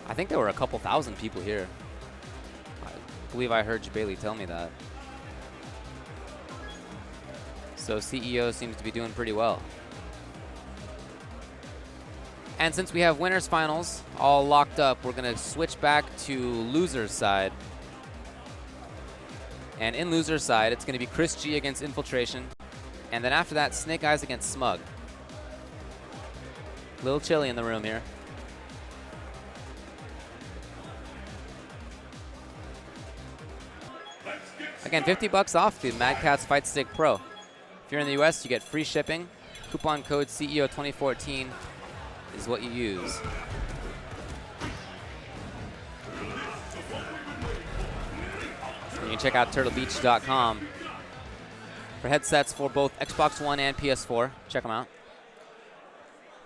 I think there were a couple thousand people here. I believe I heard Bailey tell me that. So CEO seems to be doing pretty well. And since we have winners finals all locked up, we're going to switch back to losers side. And in losers side, it's going to be ChrisG against Infiltration. And then after that, Snake Eyez against Smug. A little chilly in the room here. Again, $50 off the Mad Catz Fight Stick Pro. If you're in the US, you get free shipping. Coupon code CEO2014 is what you use. You can check out turtlebeach.com for headsets for both Xbox One and PS4. Check them out.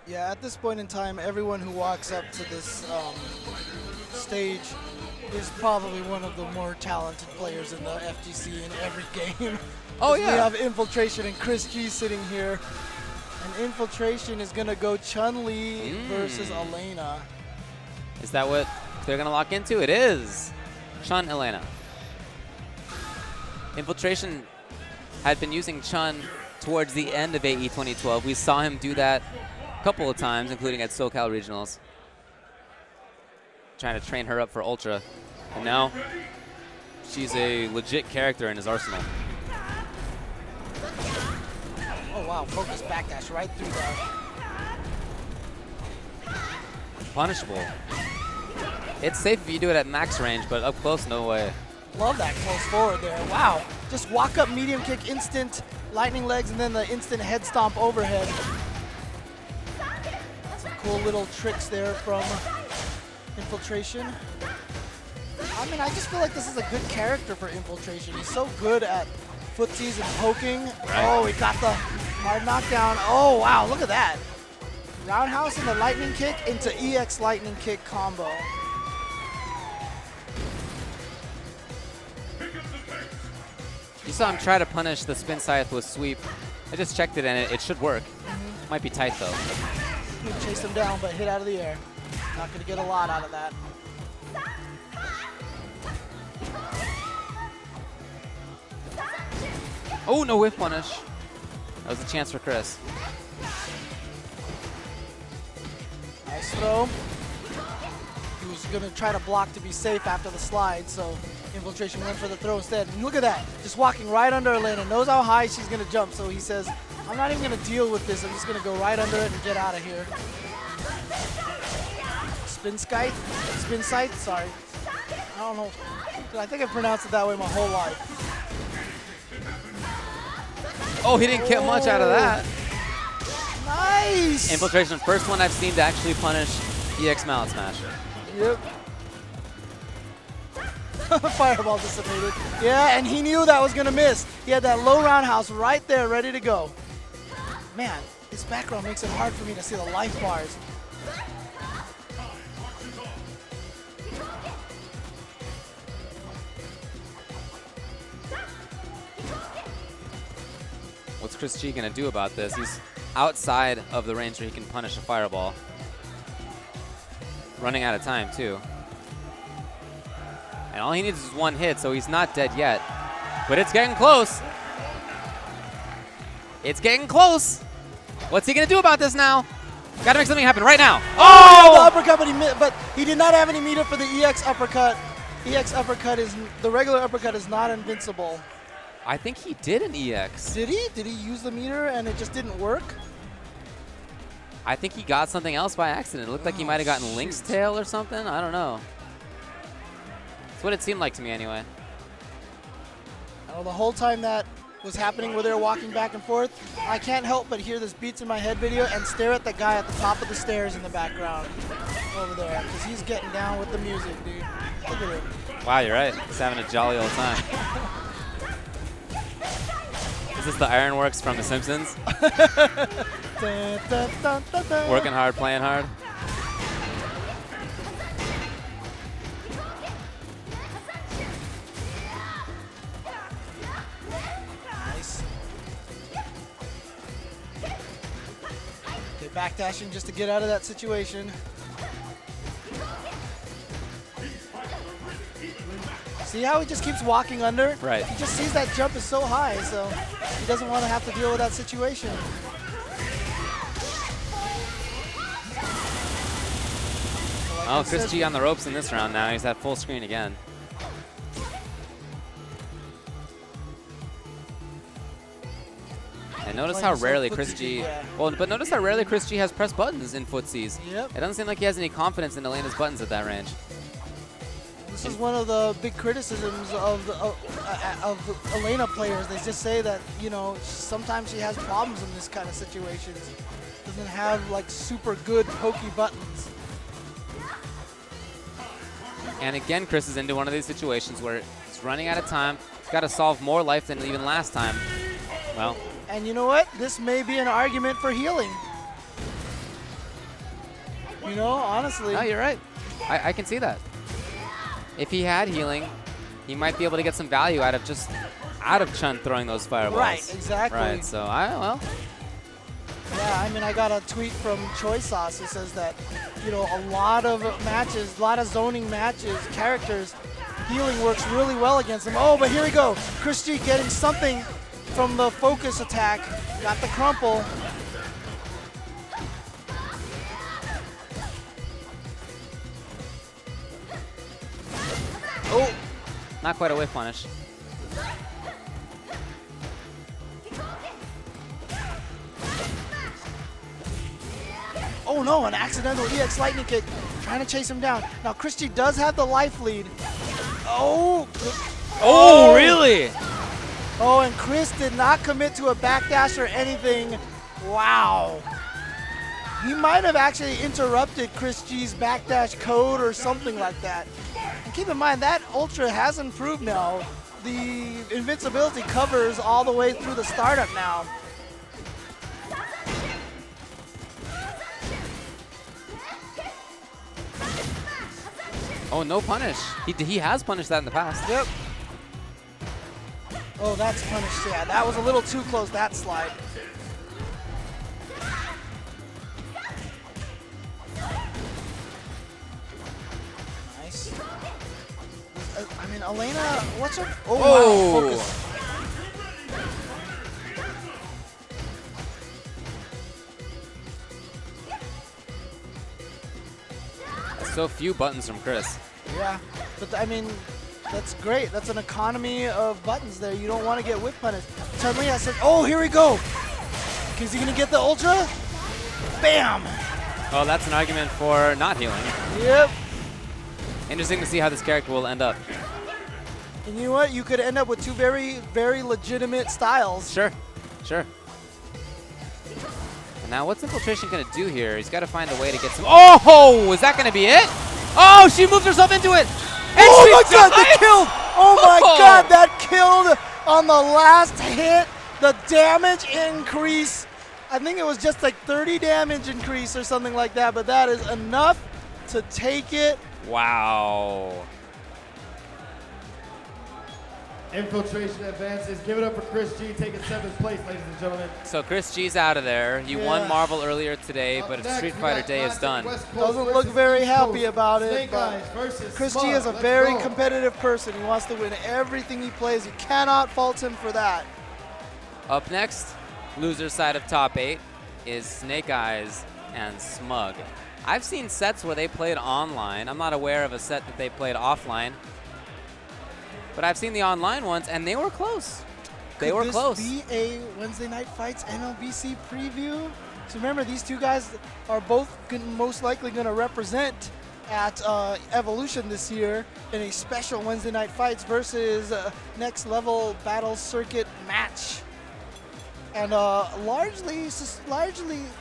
Yeah, at this point in time, everyone who walks up to this stage is probably one of the more talented players in the FGC in every game. Oh, yeah. We have Infiltration and ChrisG sitting here. And Infiltration is going to go Chun-Li versus Elena. Is that what they're going to lock into? It is. Chun, Elena. Infiltration had been using Chun towards the end of AE 2012. We saw him do that a couple of times, including at SoCal Regionals. Trying to train her up for Ultra. And now she's a legit character in his arsenal. Oh, wow. Focus backdash right through that. Punishable. It's safe if you do it at max range, but up close, no way. Love that close forward there. Wow. Just walk up, medium kick, instant lightning legs, and then the instant head stomp overhead. Some cool little tricks there from Infiltration. I mean, I just feel like this is a good character for Infiltration. He's so good at footsies and poking. Right. Oh, he got the hard knockdown. Oh, wow, look at that. Roundhouse and the lightning kick into EX lightning kick combo. You saw him try to punish the spin scythe with sweep. I just checked it and it should work. Might be tight though. You chase him down, but hit out of the air. Not going to get a lot out of that. Oh, no whiff punish. That was a chance for Chris. Nice throw. He was going to try to block to be safe after the slide, so Infiltration went for the throw instead. And look at that. Just walking right under Elena. Knows how high she's going to jump, so he says, I'm not even going to deal with this. I'm just going to go right under it and get out of here. Spin scythe, sorry. I don't know. I think I pronounced it that way my whole life. Oh, he didn't get much out of that. Nice! Infiltration, first one I've seen to actually punish EX Mallet Smash. Yep. Fireball dissipated. Yeah, and he knew that was going to miss. He had that low roundhouse right there ready to go. Man, this background makes it hard for me to see the life bars. What's ChrisG going to do about this? He's outside of the range where he can punish a fireball. Running out of time, too. And all he needs is one hit, so he's not dead yet. But it's getting close. It's getting close. What's he going to do about this now? Got to make something happen right now. Oh! The uppercut, but he did not have any meter for the EX uppercut. EX uppercut is, the regular uppercut is not invincible. I think he did an EX. Did he? Did he use the meter and it just didn't work? I think he got something else by accident. It looked like he might have gotten Link's Tail or something. I don't know. That's what it seemed like to me anyway. I know the whole time that was happening where they were walking back and forth, I can't help but hear this Beats in My Head video and stare at the guy at the top of the stairs in the background over there, because he's getting down with the music, dude. Look at him. Wow, you're right. He's having a jolly old time. Is this the Ironworks from The Simpsons? Working hard, playing hard. Nice. Okay, backdashing just to get out of that situation. See how he just keeps walking under? Right. He just sees that jump is so high, so he doesn't want to have to deal with that situation. Oh, ChrisG on the ropes in this round now. He's at full screen again. And notice how rarely ChrisG, well, but notice how rarely ChrisG has press buttons in footsies. Yep. It doesn't seem like he has any confidence in Elena's buttons at that range. This is one of the big criticisms of Elena players. They just say that, you know, sometimes she has problems in this kind of situations. Doesn't have like super good pokey buttons. And again, Chris is into one of these situations where he's running out of time. He's got to solve more life than even last time. Well. And you know what? This may be an argument for healing. You know, honestly. No, you're right. I can see that. If he had healing, he might be able to get some value out of Chun throwing those fireballs. Right, exactly. Right, so well. Yeah, I mean, I got a tweet from Choi Sauce who says that, you know, a lot of matches, a lot of zoning matches, characters, healing works really well against them. Oh, but here we go. ChrisG getting something from the focus attack. Got the crumple. Oh, not quite a whiff punish. Oh no, an accidental EX lightning kick. Trying to chase him down. Now ChrisG does have the life lead. Oh! Oh, really? Oh, and Chris did not commit to a backdash or anything. Wow. He might have actually interrupted ChrisG's backdash code or something like that. And keep in mind, that Ultra has improved now. The invincibility covers all the way through the startup now. Oh, no punish. He has punished that in the past. Yep. Oh, that's punished. Yeah, that was a little too close, that slide. Nice. I mean, Elena, what's her? Oh, wow, focus. So few buttons from Chris. Yeah, but I mean, that's great. That's an economy of buttons there. You don't want to get whip punished. Chun-Li, I said, oh, here we go. Is he going to get the Ultra? Bam! Oh, that's an argument for not healing. Yep. Interesting to see how this character will end up. And you know what? You could end up with two very, very legitimate styles. Sure, sure. Now, what's Infiltration going to do here? He's got to find a way to get some... Oh, is that going to be it? Oh, she moved herself into it. And oh my God, that killed! Oh my God, that killed on the last hit. The damage increase. I think it was just like 30 damage increase or something like that, but that is enough to take it. Wow. Infiltration advances. Give it up for ChrisG, taking 7th place, ladies and gentlemen. So ChrisG's out of there. He won Marvel earlier today, but Street Fighter Day is done. Doesn't look very happy about it, but ChrisG Smug. is a very competitive person. He wants to win everything he plays. You cannot fault him for that. Up next, loser side of top 8 is Snake Eyez and Smug. I've seen sets where they played online. I'm not aware of a set that they played offline. But I've seen the online ones, and they were close. They were close. Could this be a Wednesday Night Fights NLBC preview? So remember, these two guys are both most likely going to represent at Evolution this year in a special Wednesday Night Fights versus Next Level Battle Circuit match. And largely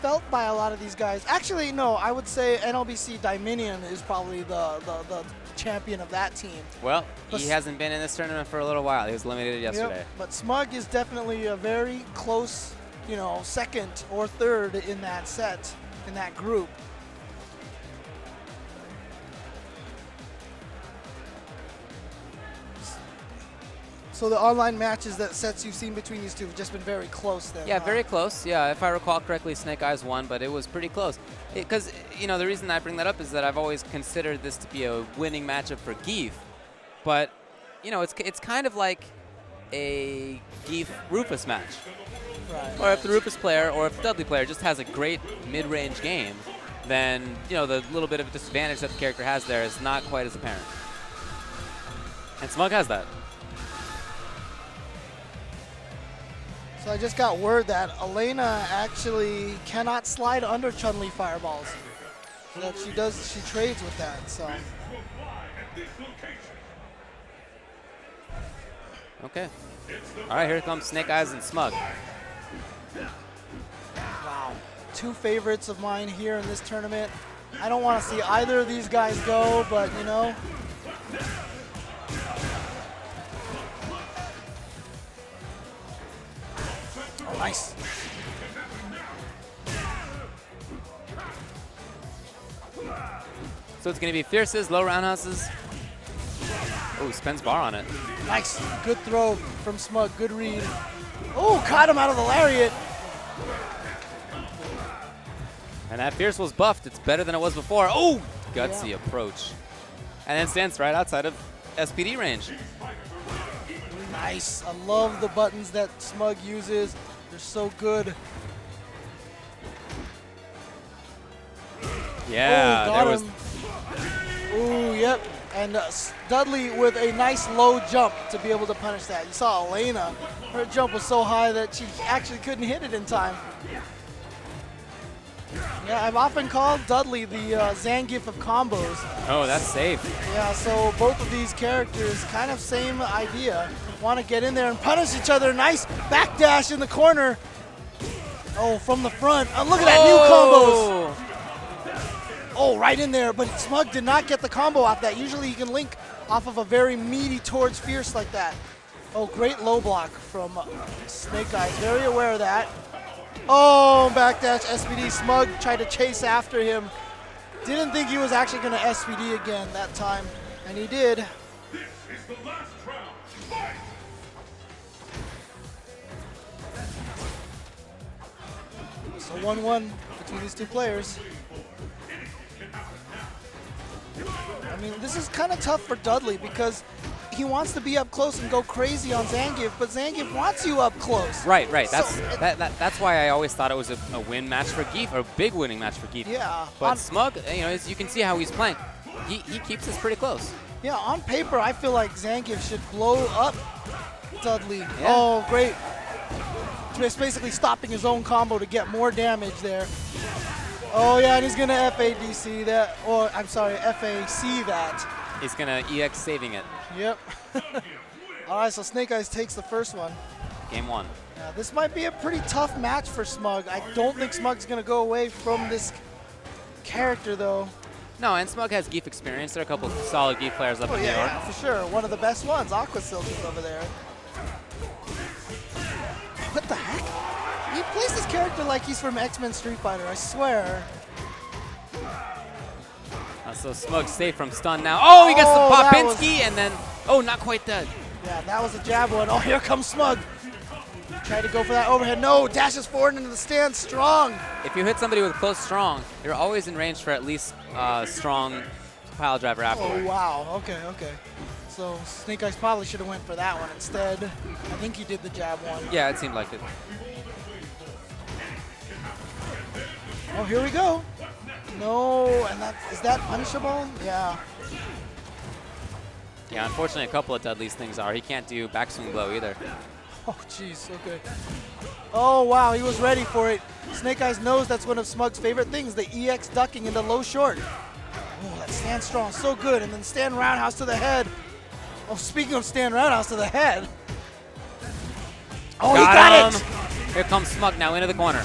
felt by a lot of these guys. Actually, no, I would say NLBC Dominion is probably the champion of that team. Well, he hasn't been in this tournament for a little while. He was eliminated yesterday. Yep, but Smug is definitely a very close, you know, second or third in that set, in that group. So the online matches, that sets you've seen between these two have just been very close then. Yeah, very close. Yeah, if I recall correctly, Snake Eyez won, but it was pretty close. Because, you know, the reason I bring that up is that I've always considered this to be a winning matchup for Gief. But you know, it's kind of like a Geef Rufus match. Right. Or if the Rufus player or if the Dudley player just has a great mid-range game, then, you know, the little bit of disadvantage that the character has there is not quite as apparent. And Smug has that. So I just got word that Elena actually cannot slide under Chun-Li fireballs. That she trades with that, so. Okay. All right, here comes Snake Eyez and Smug. Wow. Two favorites of mine here in this tournament. I don't want to see either of these guys go, but you know. Oh, nice. So it's going to be Fierces, low roundhouses. Oh, spins bar on it. Nice. Good throw from Smug. Good read. Oh, caught him out of the lariat. And that Fierce was buffed. It's better than it was before. Oh, gutsy approach. And then stands right outside of SPD range. Nice. I love the buttons that Smug uses. They're so good. Yeah, Ooh, there got was. him. Ooh, yep. And Dudley with a nice low jump to be able to punish that. You saw Elena. Her jump was so high that she actually couldn't hit it in time. Yeah, I've often called Dudley the Zangief of combos. Oh, that's safe. Yeah, so both of these characters, kind of same idea. Want to get in there and punish each other. Nice backdash in the corner. Oh, from the front. Oh, look at that, new combos. Oh, right in there, but Smug did not get the combo off that. Usually you can link off of a very meaty towards Fierce like that. Oh, great low block from Snake Eyez. Very aware of that. Oh, backdash SPD. Smug tried to chase after him. Didn't think he was actually going to SPD again that time, and he did. This is the last round. Fight! So 1-1 between these two players. I mean, this is kind of tough for Dudley because he wants to be up close and go crazy on Zangief, but Zangief wants you up close. Right. So That's why I always thought it was a win match for Geef, or a big winning match for Geef. Yeah. But Smug, you know, as you can see how he's playing, he keeps this pretty close. Yeah, on paper, I feel like Zangief should blow up Dudley. Yeah. Oh, great. Just basically stopping his own combo to get more damage there. Oh, yeah, and he's going to FADC that, or I'm sorry, FAC that. He's going to EX saving it. Yep. All right, so Snake Eyez takes the first one. Game 1. Yeah, this might be a pretty tough match for Smug. I don't think Smug's going to go away from this character, though. No, and Smug has Geef experience. There are a couple of solid Geef players up in New York. Yeah, for sure. One of the best ones. Aqua Silk is over there. What the heck? He plays this character like he's from X-Men Street Fighter, I swear. So Smug safe from stun now. Oh, he gets the that Popinski, and then, oh, not quite dead. Yeah, that was a jab one. Oh, here comes Smug. Tried to go for that overhead. No, dashes forward into the stand strong. If you hit somebody with close strong, you're always in range for at least strong pile driver afterward. Oh, wow. Okay. So Snake Eyez probably should have went for that one instead. I think he did the jab one. Yeah, it seemed like it. Oh, here we go. No, and is that punishable? Yeah. Yeah, unfortunately, a couple of Dudley's things are. He can't do backswing blow either. Oh, jeez, okay. Oh, wow, he was ready for it. Snake Eyez knows that's one of Smug's favorite things, the EX ducking into low short. Oh, that stand strong, so good. And then stand roundhouse to the head. Oh, speaking of stand roundhouse to the head. Oh, he got it! Here comes Smug now into the corner.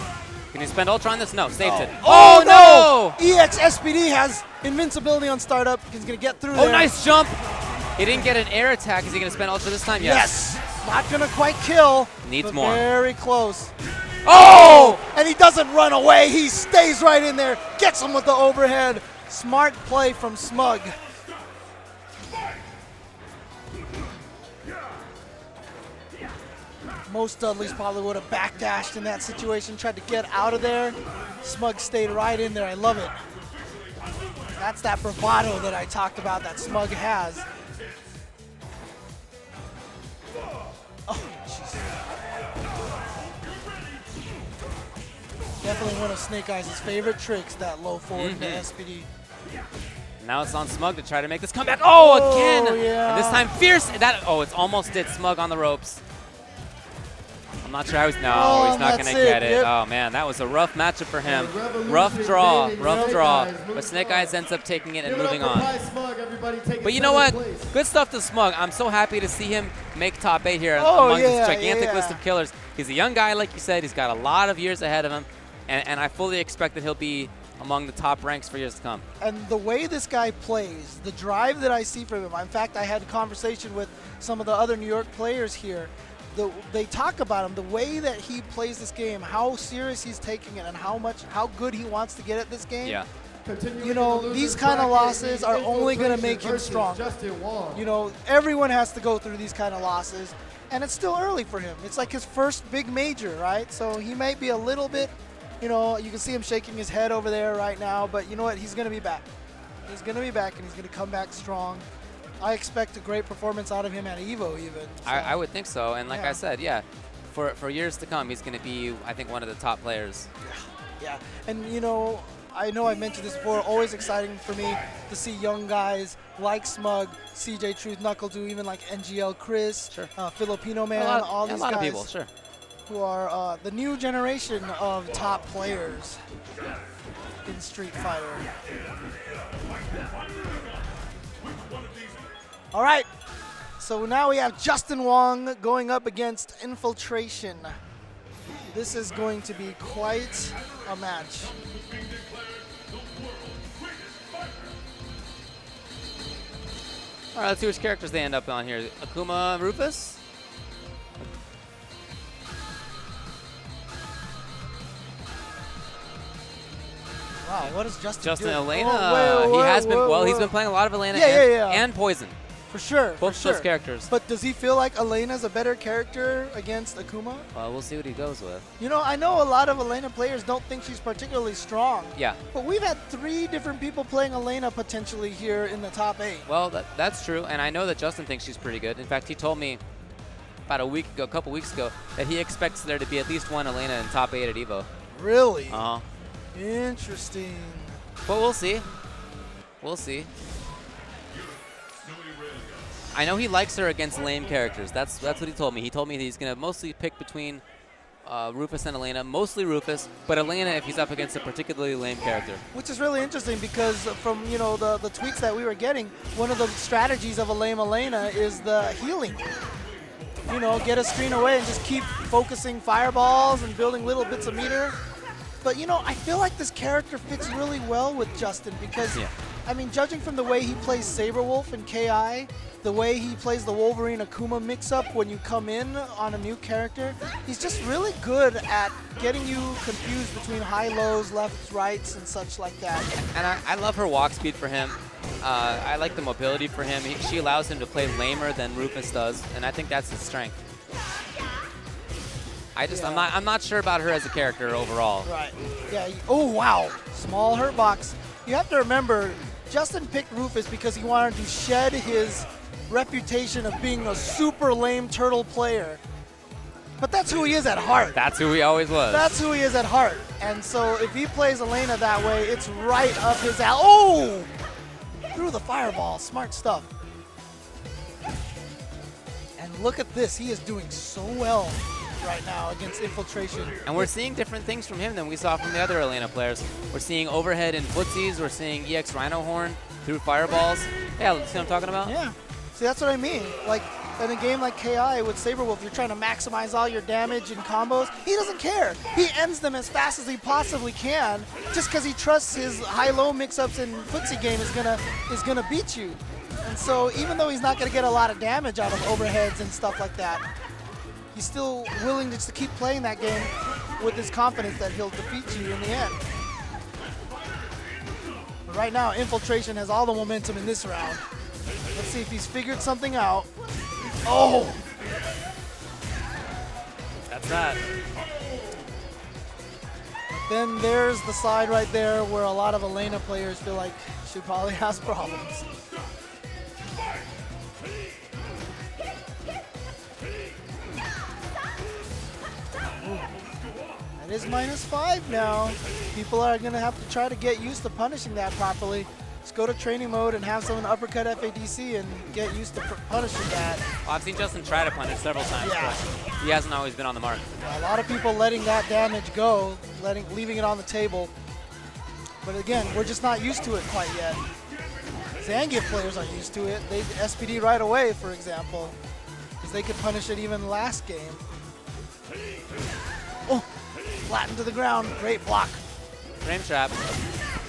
Can he spend Ultra on this? No, saved it. Oh, no! EX SPD has invincibility on startup. He's going to get through there. Oh, nice jump. He didn't get an air attack. Is he going to spend Ultra this time? Yes. Not going to quite kill. Needs but more. Very close. Oh! And he doesn't run away. He stays right in there. Gets him with the overhead. Smart play from Smug. Most Dudleys probably would have backdashed in that situation, tried to get out of there. Smug stayed right in there. I love it. That's that bravado that I talked about that Smug has. Definitely one of Snake Eyes' favorite tricks, that low forward to SPD. Now it's on Smug to try to make this comeback. Oh, again! Yeah. And this time fierce. It's almost did Smug on the ropes. I'm not sure how he's. No, he's not going to get it. Yep. Oh, man, that was a rough matchup for him. Rough draw. But Snake Eyes ends up taking it and moving on. But you know what? Good stuff to Smug. I'm so happy to see him make top 8 here among this gigantic list of killers. He's a young guy, like you said. He's got a lot of years ahead of him. And I fully expect that he'll be among the top ranks for years to come. And the way this guy plays, the drive that I see from him, in fact, I had a conversation with some of the other New York players here. They talk about him, the way that he plays this game, how serious he's taking it, and how good he wants to get at this game. Yeah. You know, these kind of losses are only going to make him strong. You know, everyone has to go through these kind of losses, and it's still early for him. It's like his first big major, right? So he may be a little bit, you know, you can see him shaking his head over there right now, but you know what? He's going to be back. He's going to be back, and he's going to come back strong. I expect a great performance out of him at EVO even. So. I would think so. And like I said, for years to come, he's going to be, I think, one of the top players. Yeah. And, you know I mentioned this before, always exciting for me to see young guys like Smug, CJ Truth, NuckleDu, even like NYChrisG, Sure. Filipino Man, all these a lot guys of people, sure. who are the new generation of top players in Street Fighter. All right, so now we have Justin Wong going up against Infiltration. This is going to be quite a match. All right, let's see which characters they end up on here. Akuma, Rufus? Wow, what is Justin Justin, doing? Elena. Oh, He's been playing a lot of Elena Yeah. and Poison. For sure. Both those characters. But does he feel like Elena's a better character against Akuma? Well, we'll see what he goes with. You know, I know a lot of Elena players don't think she's particularly strong. Yeah. But we've had 3 different people playing Elena potentially here in the top 8. Well, that's true, and I know that Justin thinks she's pretty good. In fact, he told me about a couple weeks ago, that he expects there to be at least one Elena in top 8 at EVO. Really? Uh-huh. Interesting. But we'll see. We'll see. I know he likes her against lame characters. That's what he told me. He told me he's going to mostly pick between Rufus and Elena, mostly Rufus, but Elena if he's up against a particularly lame character. Which is really interesting because from, you know, the tweets that we were getting, one of the strategies of a lame Elena is the healing. You know, get a screen away and just keep focusing fireballs and building little bits of meter. But, you know, I feel like this character fits really well with Justin because, I mean, judging from the way he plays Saberwolf and KI, the way he plays the Wolverine Akuma mix-up when you come in on a new character, he's just really good at getting you confused between high-lows, lefts, rights, and such like that. And I love her walk speed for him. I like the mobility for him. She allows him to play lamer than Rufus does, and I think that's his strength. I'm not sure about her as a character overall. Right. Yeah. Oh, wow. Small hurt box. You have to remember, Justin picked Rufus because he wanted to shed his reputation of being a super lame turtle player. But that's who he is at heart. That's who he always was. That's who he is at heart. And so if he plays Elena that way, it's right up his alley. Oh! Through the fireball. Smart stuff. And look at this. He is doing so well right now against Infiltration. And we're seeing different things from him than we saw from the other Elena players. We're seeing overhead in footsies. We're seeing EX Rhino Horn through fireballs. Yeah, see what I'm talking about? Yeah. See, that's what I mean. Like, in a game like KI with Saberwolf, you're trying to maximize all your damage and combos. He doesn't care. He ends them as fast as he possibly can just because he trusts his high-low mix-ups and footsie game is gonna beat you. And so even though he's not going to get a lot of damage out of overheads and stuff like that, he's still willing just to keep playing that game with his confidence that he'll defeat you in the end. But right now, Infiltration has all the momentum in this round. Let's see if he's figured something out. Oh! That's that. Then there's the side right there where a lot of Elena players feel like she probably has problems. That is -5 now. People are going to have to try to get used to punishing that properly. Just go to training mode and have someone uppercut FADC and get used to punishing that. Well, I've seen Justin try to punish several times, Yeah. but he hasn't always been on the mark. A lot of people letting that damage go, leaving it on the table. But again, we're just not used to it quite yet. Zangief players are used to it. They SPD right away, for example, because they could punish it even last game. Oh, flattened to the ground. Great block. Frame trap.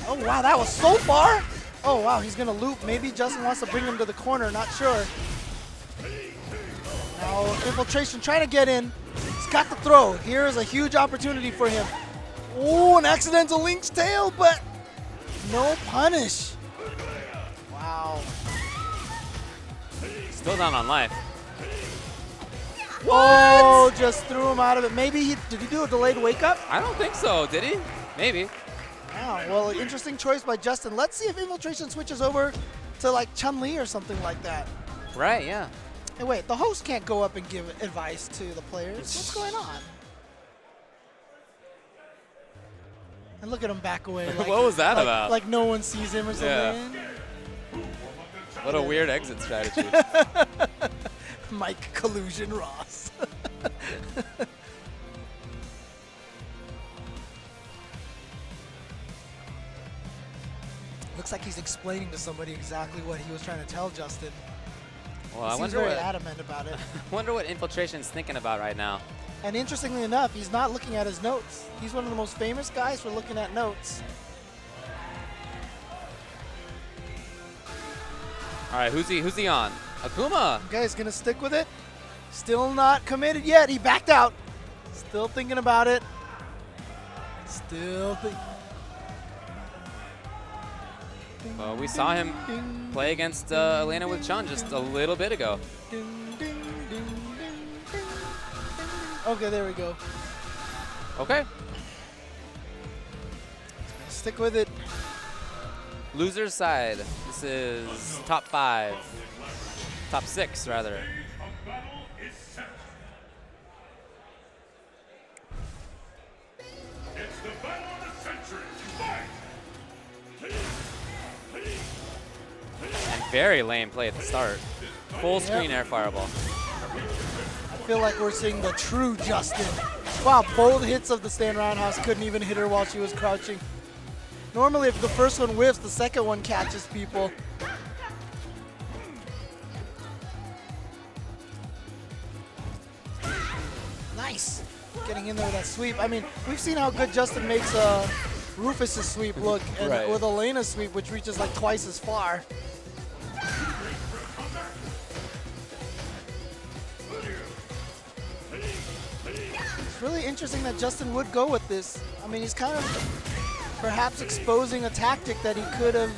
Oh, wow, that was so far. Oh, wow, he's going to loop. Maybe Justin wants to bring him to the corner. Not sure. Now, Infiltration trying to get in. He's got the throw. Here is a huge opportunity for him. Oh, an accidental Link's tail, but no punish. Wow. Still down on life. Oh, just threw him out of it. Maybe did he do a delayed wake up? I don't think so, did he? Maybe. Wow, well, interesting choice by Justin. Let's see if Infiltration switches over to like Chun-Li or something like that. Right, yeah. Hey, wait, the host can't go up and give advice to the players. What's going on? And look at him back away. Like, What was that about? Like no one sees him or something. Yeah. What a weird exit strategy. Mike Collusion Ross. Looks like he's explaining to somebody exactly what he was trying to tell Justin. Well, He I seems wonder very what adamant about it. wonder what Infiltration's thinking about right now. And interestingly enough, he's not looking at his notes. He's one of the most famous guys for looking at notes. All right, who's he on? Akuma. Okay, he's gonna stick with it. Still not committed yet. He backed out. Still thinking about it. Still thinking. Well, we saw him play against Elena with Chun just a little bit ago. Okay, there we go. Okay. Stick with it. Loser's side. This is top 5. Top 6, rather. A battle is set. It's the battle of the century. Fight! And very lame play at the start. Full screen air fireball. I feel like we're seeing the true Justin. Wow, both hits of the stand roundhouse couldn't even hit her while she was crouching. Normally, if the first one whiffs, the second one catches people. Nice. Getting in there with that sweep. I mean, we've seen how good Justin makes Rufus' sweep look, and Right. with Elena's sweep, which reaches like twice as far. It's really interesting that Justin would go with this. I mean, he's kind of perhaps exposing a tactic that he could have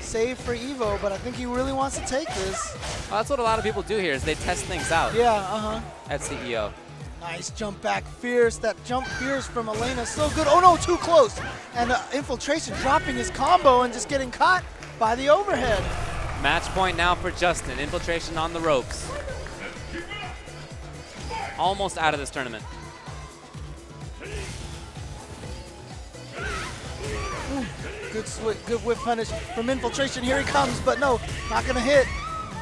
saved for Evo, but I think he really wants to take this. Well, that's what a lot of people do here is they test things out Yeah, at CEO. Nice jump back fierce. That jump fierce from Elena, so good. Oh no, too close. And Infiltration dropping his combo and just getting caught by the overhead. Match point now for Justin. Infiltration on the ropes. Almost out of this tournament. Good whip punish from Infiltration. Here he comes, but no, not gonna hit.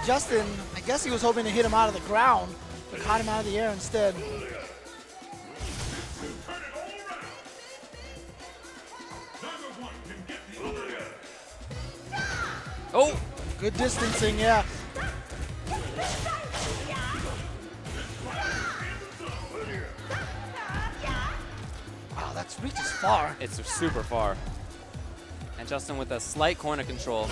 Justin, I guess he was hoping to hit him out of the ground, but caught him out of the air instead. Oh! Good distancing, yeah. Wow, that reaches far. It's super far. And Justin with a slight corner control.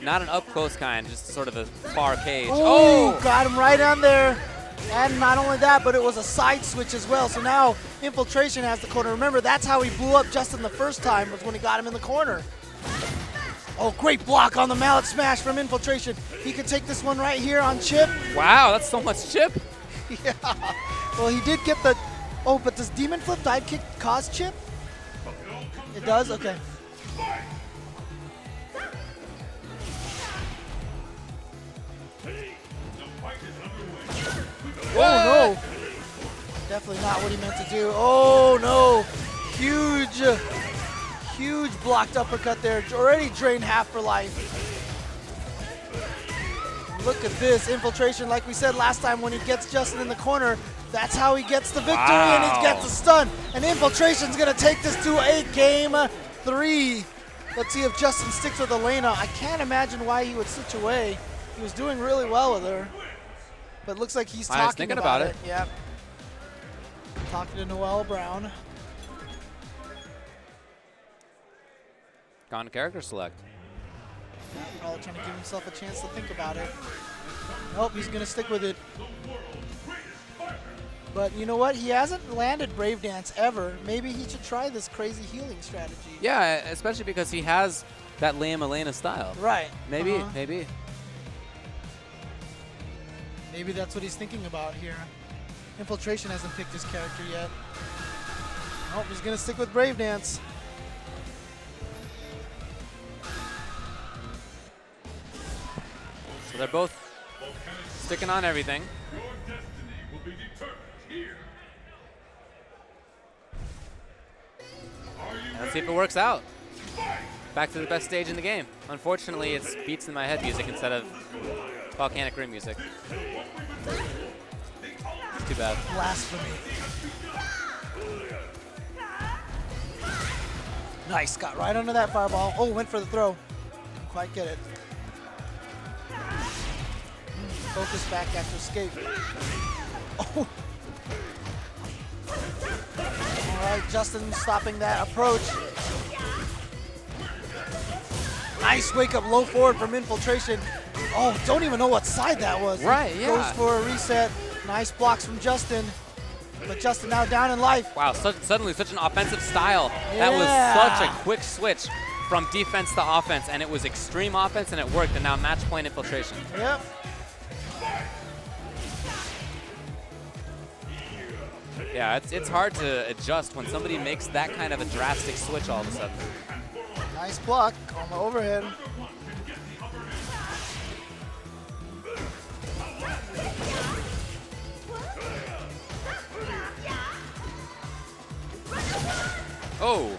Not an up-close kind, just sort of a far cage. Oh, got him right on there. And not only that, but it was a side switch as well. So now Infiltration has the corner. Remember, that's how he blew up Justin the first time, was when he got him in the corner. Oh, great block on the mallet smash from Infiltration. He could take this one right here on chip. Wow, that's so much chip. Yeah. Well, he did get the... Oh, but does Demon Flip dive kick cause chip? It does? Okay. What? Oh, no. Definitely not what he meant to do. Oh no! Huge, huge blocked uppercut there. Already drained half for life. Look at this infiltration. Like we said last time, when he gets Justin in the corner, that's how he gets the victory, and he gets the stun. And infiltration's gonna take this to a game 3. Let's see if Justin sticks with Elena. I can't imagine why he would switch away. He was doing really well with her. But looks like he's talking about it. Yep. Talking to Noel Brown. Gone character select. Probably trying to give himself a chance to think about it. Nope, he's going to stick with it. But you know what? He hasn't landed Brave Dance ever. Maybe he should try this crazy healing strategy. Yeah, especially because he has that lame Elena style. Right. Maybe, maybe. Maybe that's what he's thinking about here. Infiltration hasn't picked his character yet. Nope, he's going to stick with Brave Dance. So they're both sticking on everything. Your destiny will be determined here. Are you Let's see if it works out. Back to the best stage in the game. Unfortunately, it's Beats in My Head music instead of Volcanic Rim music. Too bad. Blasphemy. Nice, got right under that fireball. Oh, went for the throw. Didn't quite get it. Focus back after escape. Oh. All right, Justin stopping that approach. Nice wake up low forward from Infiltration. Oh, don't even know what side that was. Right, yeah. Goes for a reset. Nice blocks from Justin. But Justin now down in life. Wow, suddenly such an offensive style. Yeah. That was such a quick switch from defense to offense, and it was extreme offense, and it worked, and now match point Infiltration. Yep. Yeah, it's hard to adjust when somebody makes that kind of a drastic switch all of a sudden. Nice block on the overhead. Oh.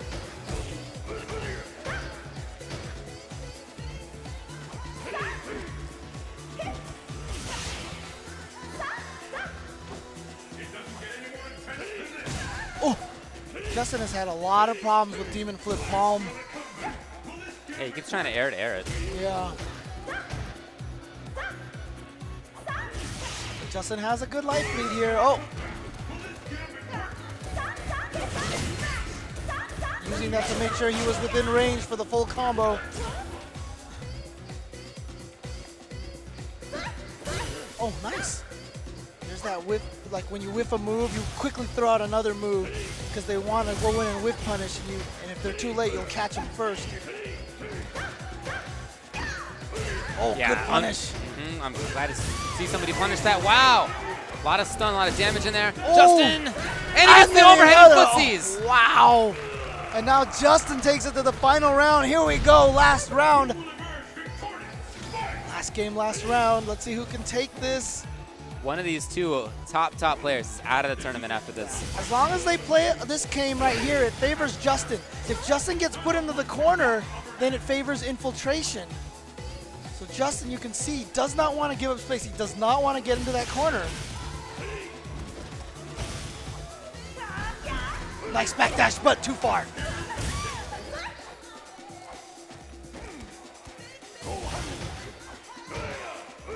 Oh, Justin has had a lot of problems with Demon Flip Palm. Hey, he keeps trying to air it. Yeah. Justin has a good life lead here. Oh. Using that to make sure he was within range for the full combo. Oh, nice. There's that whiff, like when you whiff a move, you quickly throw out another move because they want to go in and whiff punish you, and if they're too late, you'll catch them first. Oh, Yeah, good punish. I'm glad to see somebody punish that. Wow. A lot of stun, a lot of damage in there. Oh. Justin! And he gets the overhead footsies! Oh, wow. And now Justin takes it to the final round. Here we go, last round. Last game, last round. Let's see who can take this. One of these two top players is out of the tournament after this. As long as they play this game right here, it favors Justin. If Justin gets put into the corner, then it favors Infiltration. So Justin, you can see, does not want to give up space. He does not want to get into that corner. Nice backdash, but too far.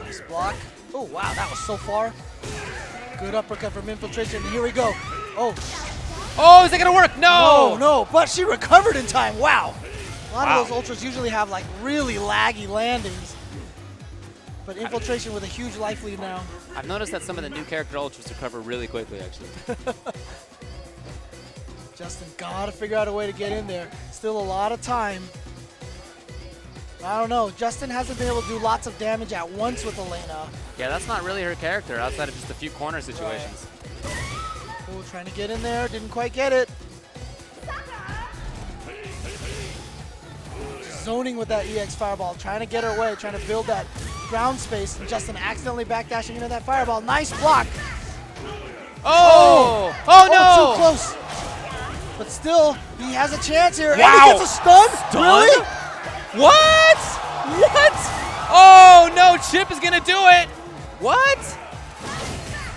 Nice block. Oh, wow, that was so far. Good uppercut from Infiltration. Here we go. Oh. Oh, is it going to work? No! No, but she recovered in time. Wow. A lot Wow. of those Ultras usually have like really laggy landings. But Infiltration with a huge life lead now. I've noticed that some of the new character Ultras recover really quickly, actually. Justin gotta figure out a way to get in there. Still a lot of time. I don't know. Justin hasn't been able to do lots of damage at once with Elena. Yeah, that's not really her character outside of just a few corner situations. Oh, trying to get in there. Didn't quite get it. Zoning with that EX fireball. Trying to get her way. Trying to build that ground space. And Justin accidentally backdashing into that fireball. Nice block. Oh! Oh Oh, no! too close. But still, he has a chance here. Wow. And he gets a stun? Stun? Really? What? What? Oh no, Chip is gonna do it. What?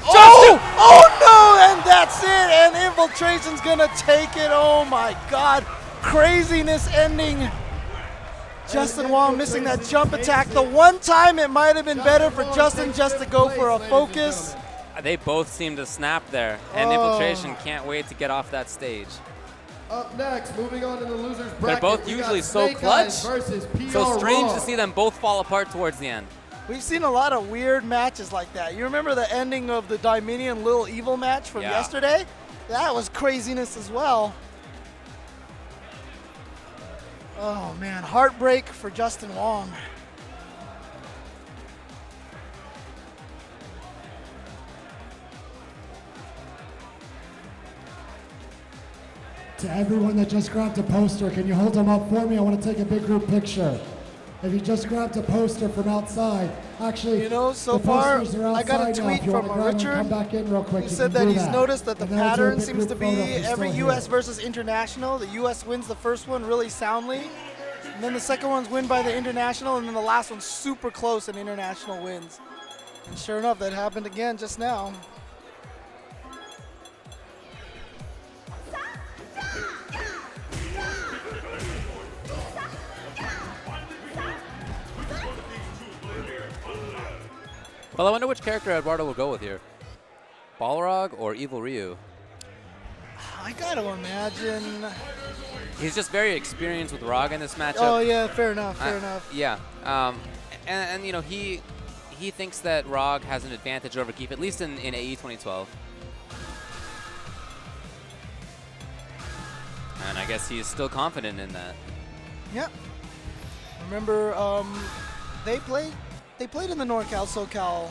Oh! Oh no! And that's it. And Infiltration's gonna take it. Oh my God. Craziness ending. Justin Wong missing that jump attack. The one time it might have been better for Justin just to go for a focus. They both seem to snap there, and Infiltration can't wait to get off that stage. Up next, moving on to the losers They're bracket. both we usually got so Snake clutch, Eyez versus PR so strange Raw. to see them both fall apart towards the end. We've seen a lot of weird matches like that. You remember the ending of the Dominion Little Evil match from yesterday? That was craziness as well. Oh man, heartbreak for Justin Wong. To everyone that just grabbed a poster, can you hold them up for me? I want to take a big group picture. If you just grabbed a poster from outside, actually, You know, so the far, posters are I got a outside now. tweet If you from wanna grab them, Richard come back in real quick. He You said can that do he's noticed that the And then we'll do a pattern big seems group to be photo if you're every still U.S. here. versus international. The U.S. wins the first one really soundly. And then the second one's win by the international, and then the last one's super close and international wins. And sure enough, that happened again just now. Well, I wonder which character Eduardo will go with here. Balrog or Evil Ryu? I gotta imagine. He's just very experienced with Rog in this matchup. Oh yeah, fair enough, fair enough. Yeah, and you know he thinks that Rog has an advantage over Keith, at least in AE 2012. And I guess he's still confident in that. Yep. Remember, they played in the NorCal SoCal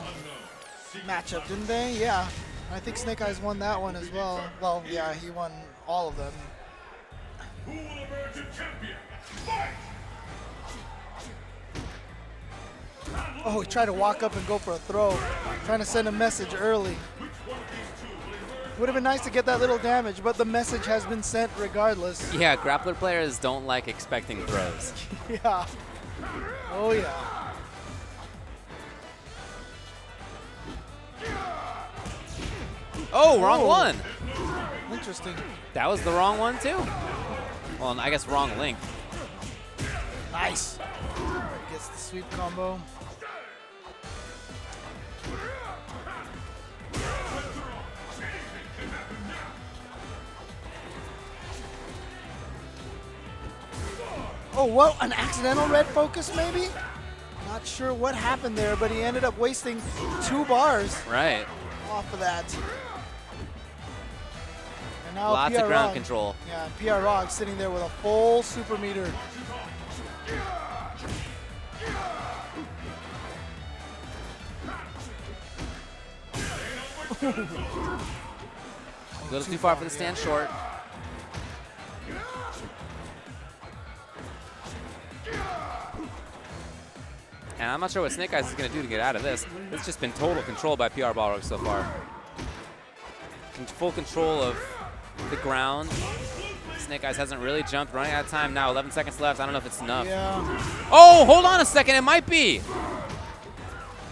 matchup, didn't they? Yeah. I think Snake Eyez won that one as well. Well, yeah, he won all of them. Who will emerge a champion? Fight! Oh, he tried to walk up and go for a throw, trying to send a message early. Would have been nice to get that little damage, but the message has been sent regardless. Yeah, grappler players don't like expecting throws. Yeah. Oh yeah. Oh, wrong Oh. one. Interesting. That was the wrong one too. Well, I guess wrong link. Nice. Gets the sweep combo. Oh, what? An accidental red focus, maybe? Not sure what happened there, but he ended up wasting 2 bars Right. off of that. And now Lots PR of ground Rog. control. Yeah, PR Rog sitting there with a full super meter. A little too far for the stand short. And I'm not sure what Snake Eyez is going to do to get out of this. It's just been total control by PR Balrog so far. Full control of the ground. Snake Eyez hasn't really jumped, running out of time now. 11 seconds left. I don't know if it's enough. Yeah. Oh, hold on a second. It might be.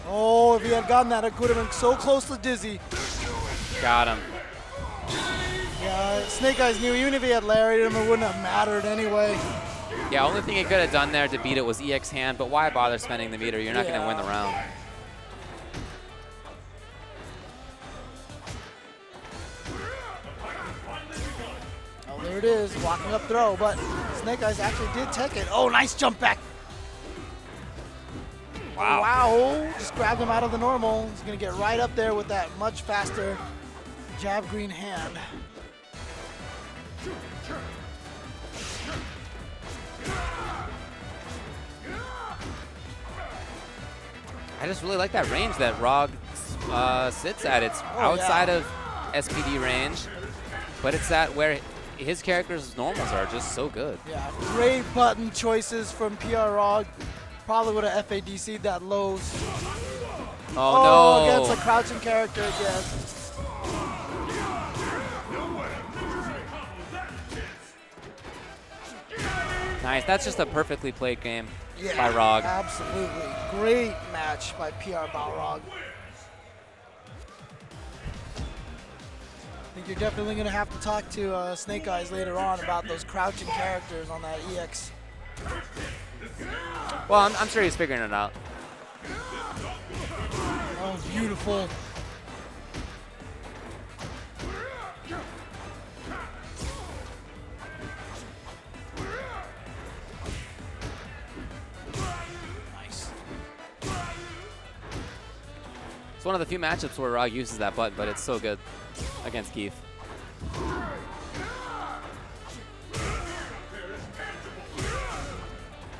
Oh, if he had gotten that, it could have been so close to Dizzy. Got him. Yeah, Snake Eyez knew even if he had Larried him, it wouldn't have mattered anyway. Yeah, only thing he could have done there to beat it was EX hand, but why bother spending the meter? You're not going to win the round. Oh, there it is, walking up throw, but Snake Eyez actually did take it. Oh, nice jump back. Wow. Wow, just grabbed him out of the normal. He's gonna get right up there with that much faster jab green hand. I just really like that range that Rog sits at. It's outside of SPD range, but it's at where his character's normals are just so good. Yeah, great button choices from PR Rog. Probably would have FADC'd that low. Oh, no. Against a crouching character again. Nice. That's just a perfectly played game Yeah, by Rog. absolutely. Great match by PR Balrog. I think you're definitely going to have to talk to Snake Eyes later on about those crouching characters on that EX. Well, I'm sure he's figuring it out. Oh, beautiful. Nice. It's one of the few matchups where Rog uses that button, but it's so good against Keith.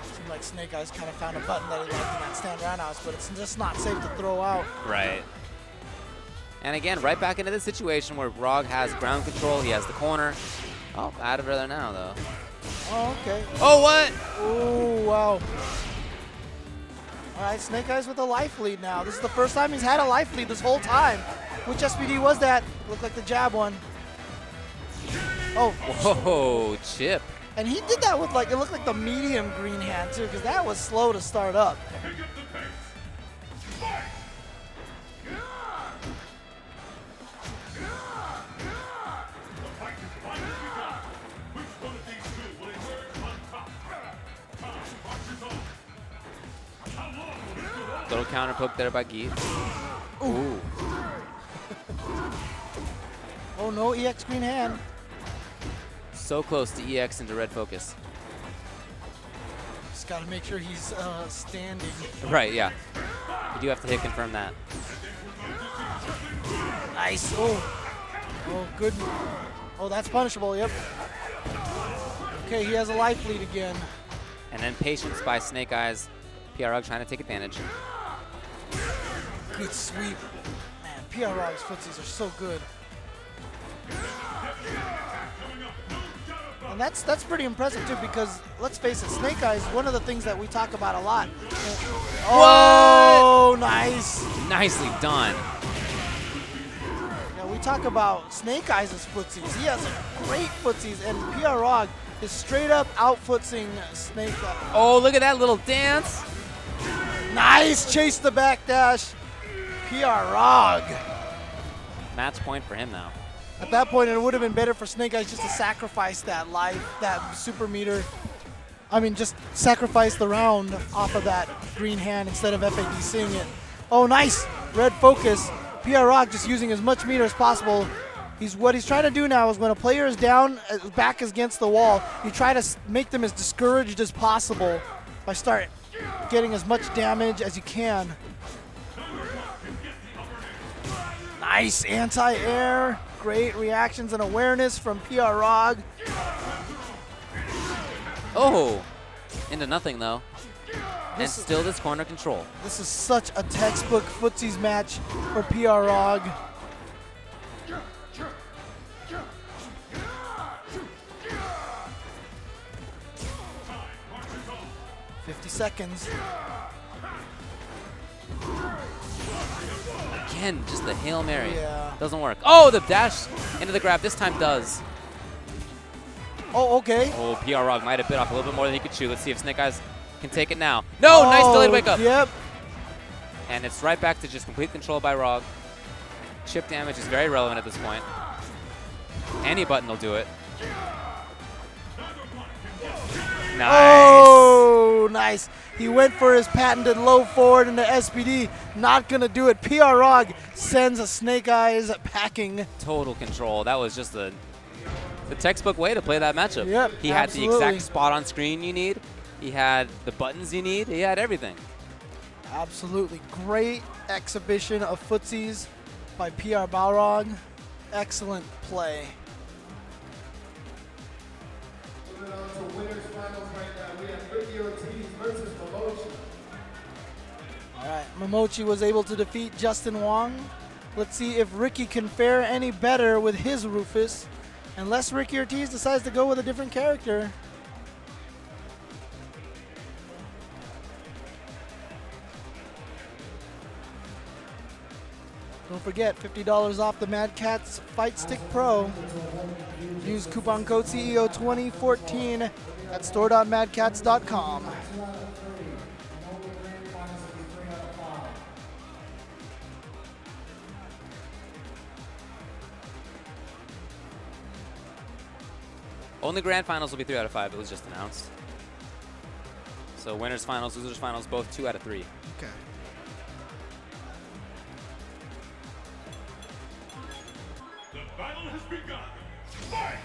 Seems like Snake Eyes kind of found a button that he liked in that stand roundhouse, but it's just not safe to throw out. Right. And again, right back into the situation where Rog has ground control. He has the corner. Oh, out of there now, though. Oh, okay. Oh, what? Oh, wow. All right, Snake Eyes with a life lead now. This is the first time he's had a life lead this whole time. Which SPD was that? Looked like the jab one. Oh. Whoa, chip. And he did that with, like, it looked like the medium green hand, too, because that was slow to start up. Little counter poke there by Guile. Ooh. Oh, no EX green hand. So close to EX into red focus. Just got to make sure he's standing. Right, yeah. You do have to hit confirm that. Nice. Oh. Oh, good. Oh, that's punishable. Yep. Okay, he has a life lead again. And then patience by Snake Eyes. PROG trying to take advantage. Good sweep. Man, PROG's footsies are so good. And that's pretty impressive too, because let's face it, Snake Eyes, one of the things that we talk about a lot. Oh, nice. Nicely done. Yeah, we talk about Snake Eyes' footsies. He has great footsies, and PROG is straight up outfootsing Snake Eyes. Oh, look at that little dance. Nice, chase the backdash. PROG. Match point for him now. At that point, it would have been better for Snake Eyes just to sacrifice that life, that super meter. I mean, just sacrifice the round off of that green hand instead of FADCing it. Oh, nice. Red focus. PROG just using as much meter as possible. What he's trying to do now is when a player is down, back is against the wall, you try to make them as discouraged as possible by start getting as much damage as you can. Nice anti-air. Great reactions and awareness from PROG. Oh, into nothing though. And This- still this corner control. This is such a textbook footsies match for PROG. Seconds. Again, just the Hail Mary. Yeah. Doesn't work. Oh, the dash into the grab this time does. Oh, okay. Oh, PROG might have bit off a little bit more than he could chew. Let's see if Snake Eyes can take it now. No, nice delayed wake up. Yep. And it's right back to just complete control by Rog. Chip damage is very relevant at this point. Any button will do it. Nice. Oh, nice. He went for his patented low forward into SPD. Not going to do it. PROG sends a Snake Eyes packing. Total control. That was just the textbook way to play that matchup. Yep, He had absolutely. the exact spot on screen you need. He had the buttons you need. He had everything. Absolutely. Great exhibition of footsies by PR Balrog. Excellent play. Moving on to winners finals right now. We have Ricky Ortiz versus Momochi. All right, Momochi was able to defeat Justin Wong. Let's see if Ricky can fare any better with his Rufus, unless Ricky Ortiz decides to go with a different character. Don't forget, $50 off the Mad Catz Fight Stick Pro. Use coupon code CEO2014 at store.madcats.com. Only grand finals will be 3 out of 5. It was just announced. So winners finals, losers finals, both 2 out of 3. Okay. The battle has begun. Fight!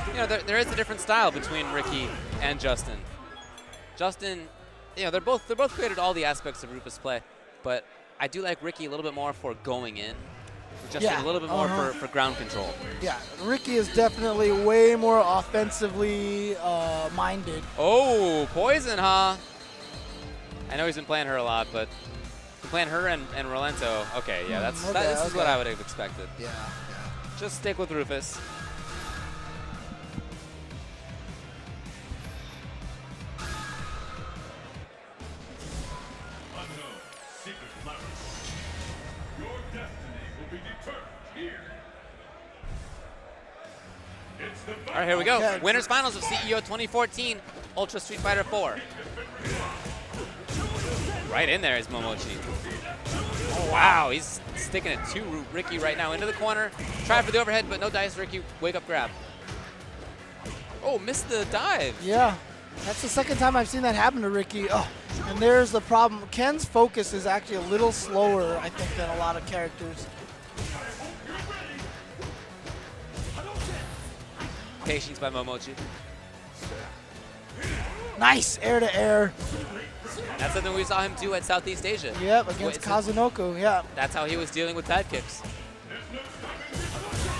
You know, there is a different style between Ricky and Justin. Justin, you know, they're both created all the aspects of Rufus play, but I do like Ricky a little bit more for going in, Justin a little bit more for ground control. Yeah, Ricky is definitely way more offensively minded. Oh, poison, huh? I know he's been playing her a lot, but playing her and Rolento. Okay, yeah, this is what I would have expected. Yeah. Just stick with Rufus. All right, here we go. Okay. Winners finals of CEO 2014, Ultra Street Fighter 4. Right in there is Momochi. Oh, wow, he's sticking it to Ricky right now. Into the corner. Try for the overhead, but no dice. Ricky, wake up grab. Oh, missed the dive. Yeah, that's the second time I've seen that happen to Ricky. Oh, and there's the problem. Ken's focus is actually a little slower, I think, than a lot of characters. Patience by Momochi. Nice, air to air. That's something we saw him do at Southeast Asia. Yep, against Kazunoko, yeah. That's how he was dealing with pad kicks.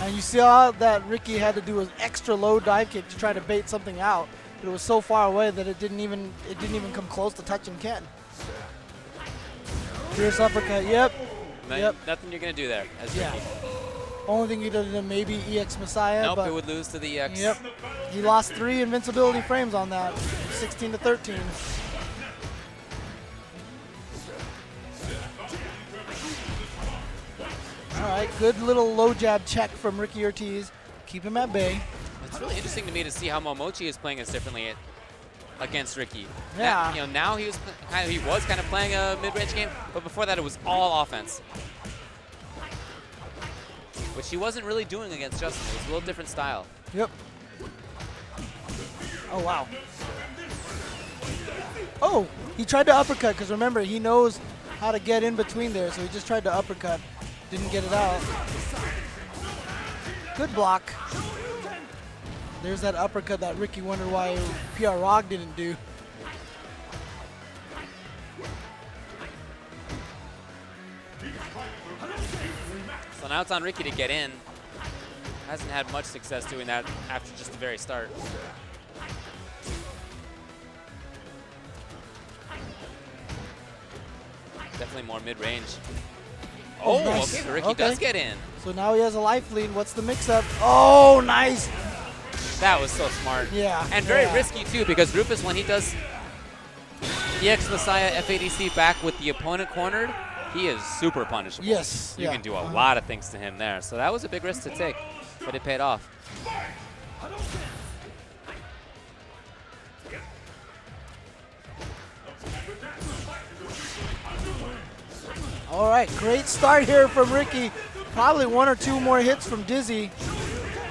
And you saw that Ricky had to do an extra low dive kick to try to bait something out. But it was so far away that it didn't even come close to touching Ken. Fierce uppercut, yep. Nothing you're gonna do there as Ricky. Only thing he did is maybe EX Messiah. Nope, but it would lose to the EX. Yep. He lost 3 invincibility frames on that, 16 to 13. All right, good little low jab check from Ricky Ortiz. Keep him at bay. It's really interesting to me to see how Momochi is playing this differently against Ricky. Yeah. Now he was kind of playing a mid-range game, but before that it was all offense, which he wasn't really doing against Justin. It was a little different style. Yep. Oh, wow. Oh, he tried to uppercut because remember, he knows how to get in between there, so he just tried to uppercut. Didn't get it out. Good block. There's that uppercut that Ricky wondered why PR Rog didn't do. So now it's on Ricky to get in. Hasn't had much success doing that after just the very start. Definitely more mid-range. Oh, nice. okay, Ricky does get in. So now he has a life lead. What's the mix-up? Oh, nice. That was so smart. Yeah. And very risky, too, because Rufus, when he does EX Messiah FADC back with the opponent cornered, he is super punishable. Yes. You can do a lot of things to him there. So that was a big risk to take, but it paid off. All right, great start here from Ricky. Probably 1 or 2 more hits from Dizzy.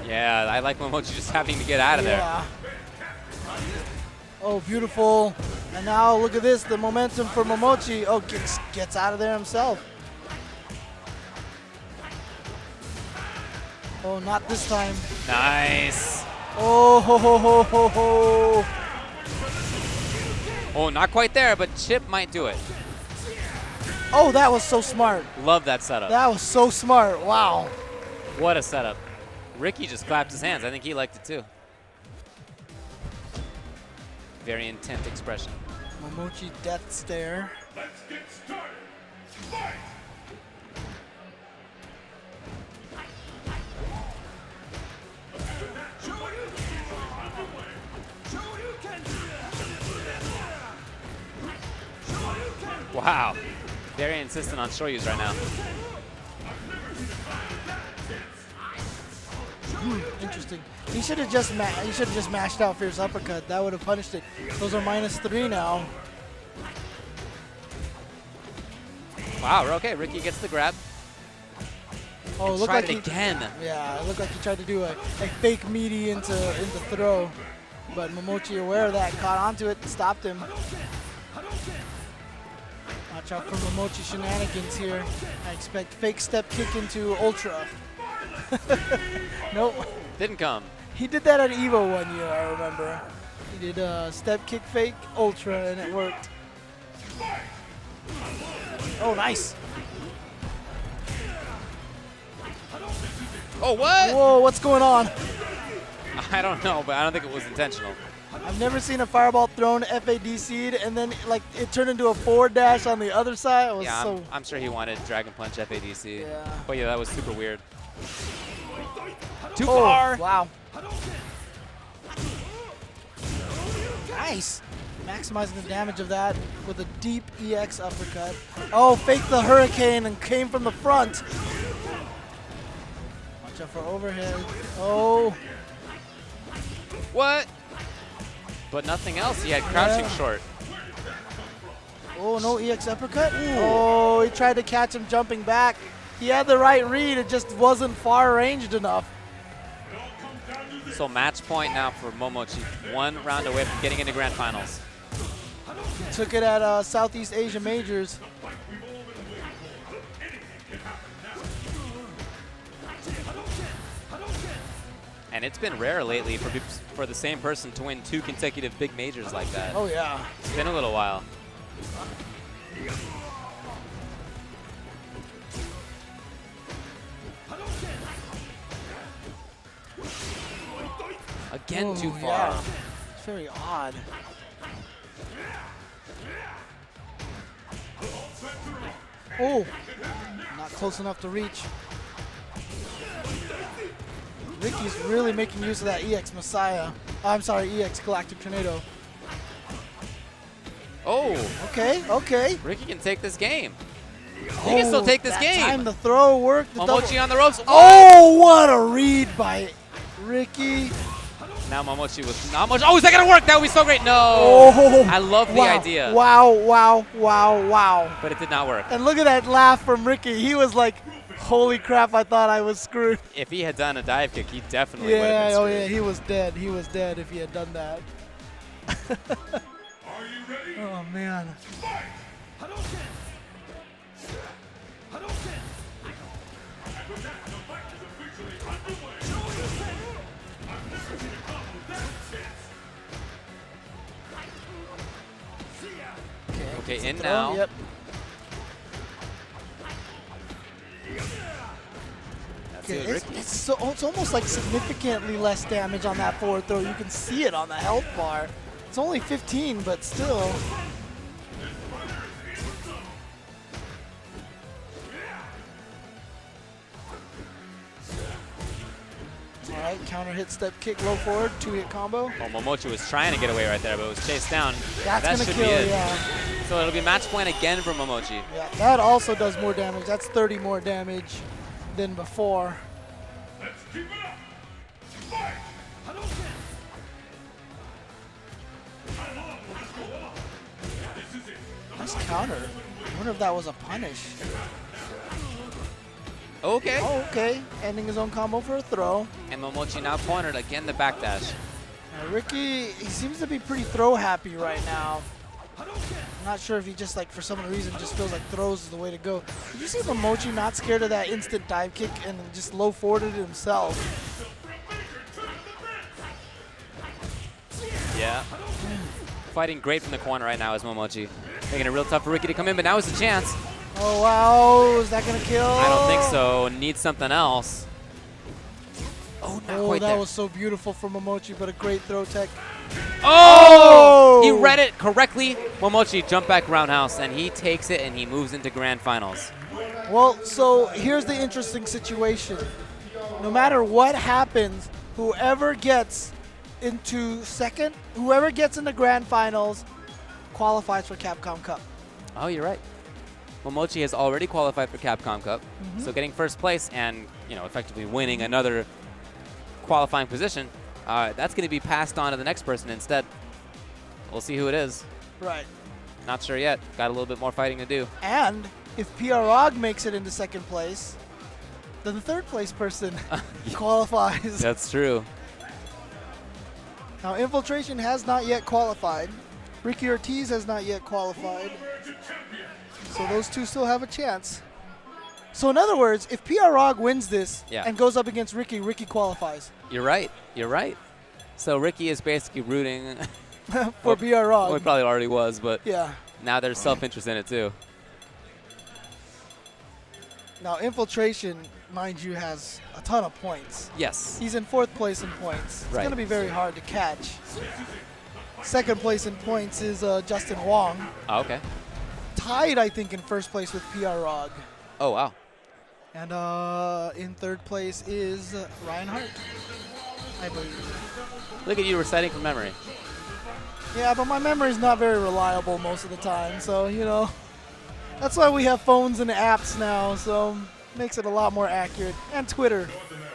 Yeah, I like Momochi just having to get out of there. Oh, beautiful. And now look at this, the momentum for Momochi. Oh, gets out of there himself. Oh, not this time. Nice. Oh, ho, ho, ho, ho, ho. Oh, not quite there, but Chip might do it. Oh, that was so smart. Love that setup. That was so smart. Wow. What a setup. Ricky just clapped his hands. I think he liked it too. Very intent expression. Momochi death stare. Let's get started. Wow. Very insistent on Shoryu's right now. Interesting. He should have just mashed out Fierce Uppercut. That would have punished it. Those are -3 now. Wow, okay, Ricky gets the grab. Oh, it looked Tried like it again. Yeah, it looked like he tried to do a fake meaty into throw. But Momochi, aware of that, caught onto it, stopped him. Watch out for Momochi shenanigans here. I expect fake step kick into Ultra. Nope. Didn't come. He did that at EVO one year, I remember. He did a step kick fake Ultra and it worked. Oh, nice. Oh, what? Whoa, what's going on? I don't know, but I don't think it was intentional. I've never seen a fireball thrown FADC'd and then like it turned into a forward dash on the other side. It was Yeah, so I'm sure he wanted Dragon Punch FADC. Yeah. But yeah, that was super weird. Too far. Wow. Nice. Maximizing the damage of that with a deep EX uppercut. Oh, faked the hurricane and came from the front. Watch out for overhead. Oh. What? But nothing else. He had crouching short. Oh, no EX uppercut. Ooh. Oh, he tried to catch him jumping back. He had the right read. It just wasn't far ranged enough. So match point now for Momochi. 1 round away from getting into Grand Finals. He took it at Southeast Asia Majors. And it's been rare lately for the same person to win 2 consecutive big majors like that. Oh, yeah. It's been a little while. Again, too far. Yeah. It's very odd. Oh, not close enough to reach. Ricky's really making use of that EX Messiah. I'm sorry, EX Galactic Tornado. Oh, Okay, okay. Ricky can take this game. He can still take this that game. time the throw worked. The Momochi double- on the ropes. Oh, what a read by Ricky. Now Momochi with not much. Oh, is that gonna work? That would be so great. No. Oh, I love the idea. Wow, wow, wow, wow. But it did not work. And look at that laugh from Ricky. He was like, holy crap, I thought I was screwed. If he had done a dive kick, he definitely would have Yeah, been oh screwed. yeah, he was dead. He was dead if he had done that. Oh man. Okay, in Throw, now. Yep. That's Okay, it, Ricky. it's almost like significantly less damage on that forward throw. You can see it on the health bar. It's only 15, but still. All right, counter hit, step kick, low forward, 2-hit combo. Oh, Momochi was trying to get away right there, but was chased down. That's that gonna should kill, be it. yeah. So it'll be match point again for Momochi. Yeah, that also does more damage. That's 30 more damage than before. Let's keep it up. Fight. This is it. Nice counter. I wonder if that was a punish. Okay. Oh, okay. Ending his own combo for a throw. And Momochi now cornered again the backdash. Ricky, he seems to be pretty throw happy right now. I'm not sure if he just like for some reason just feels like throws is the way to go. Did you see Momochi not scared of that instant dive kick and just low forwarded it himself? Yeah. Fighting great from the corner right now is Momochi. Making it real tough for Ricky to come in, but now is the chance. Oh wow, is that gonna kill? I don't think so. Needs something else. Oh, not Oh, quite that there. was so beautiful from Momochi, but a great throw tech. Oh! He read it correctly. Momochi jump back roundhouse, and he takes it, and he moves into grand finals. Well, so here's the interesting situation. No matter what happens, whoever gets into second, whoever gets into grand finals qualifies for Capcom Cup. Oh, you're right. Momochi has already qualified for Capcom Cup, so getting first place and effectively winning another qualifying position, that's going to be passed on to the next person instead. We'll see who it is. Right. Not sure yet. Got a little bit more fighting to do. And if PROG makes it into second place, then the third place person qualifies. That's true. Now, Infiltration has not yet qualified. Ricky Ortiz has not yet qualified. So those two still have a chance. So in other words, if PROG wins this and goes up against Ricky, Ricky qualifies. You're right. You're right. So Ricky is basically rooting for PROG. Well, he probably already was, but yeah. Now there's self-interest in it too. Now Infiltration, mind you, has a ton of points. Yes. He's in fourth place in points. It's going to be very hard to catch. Second place in points is Justin Wong. Oh, okay. Tied, I think, in first place with PROG. Oh, wow. And in third place is Ryan Hart, I believe. Look at you reciting from memory. Yeah, but my memory's not very reliable most of the time, so, that's why we have phones and apps now, so makes it a lot more accurate. And Twitter.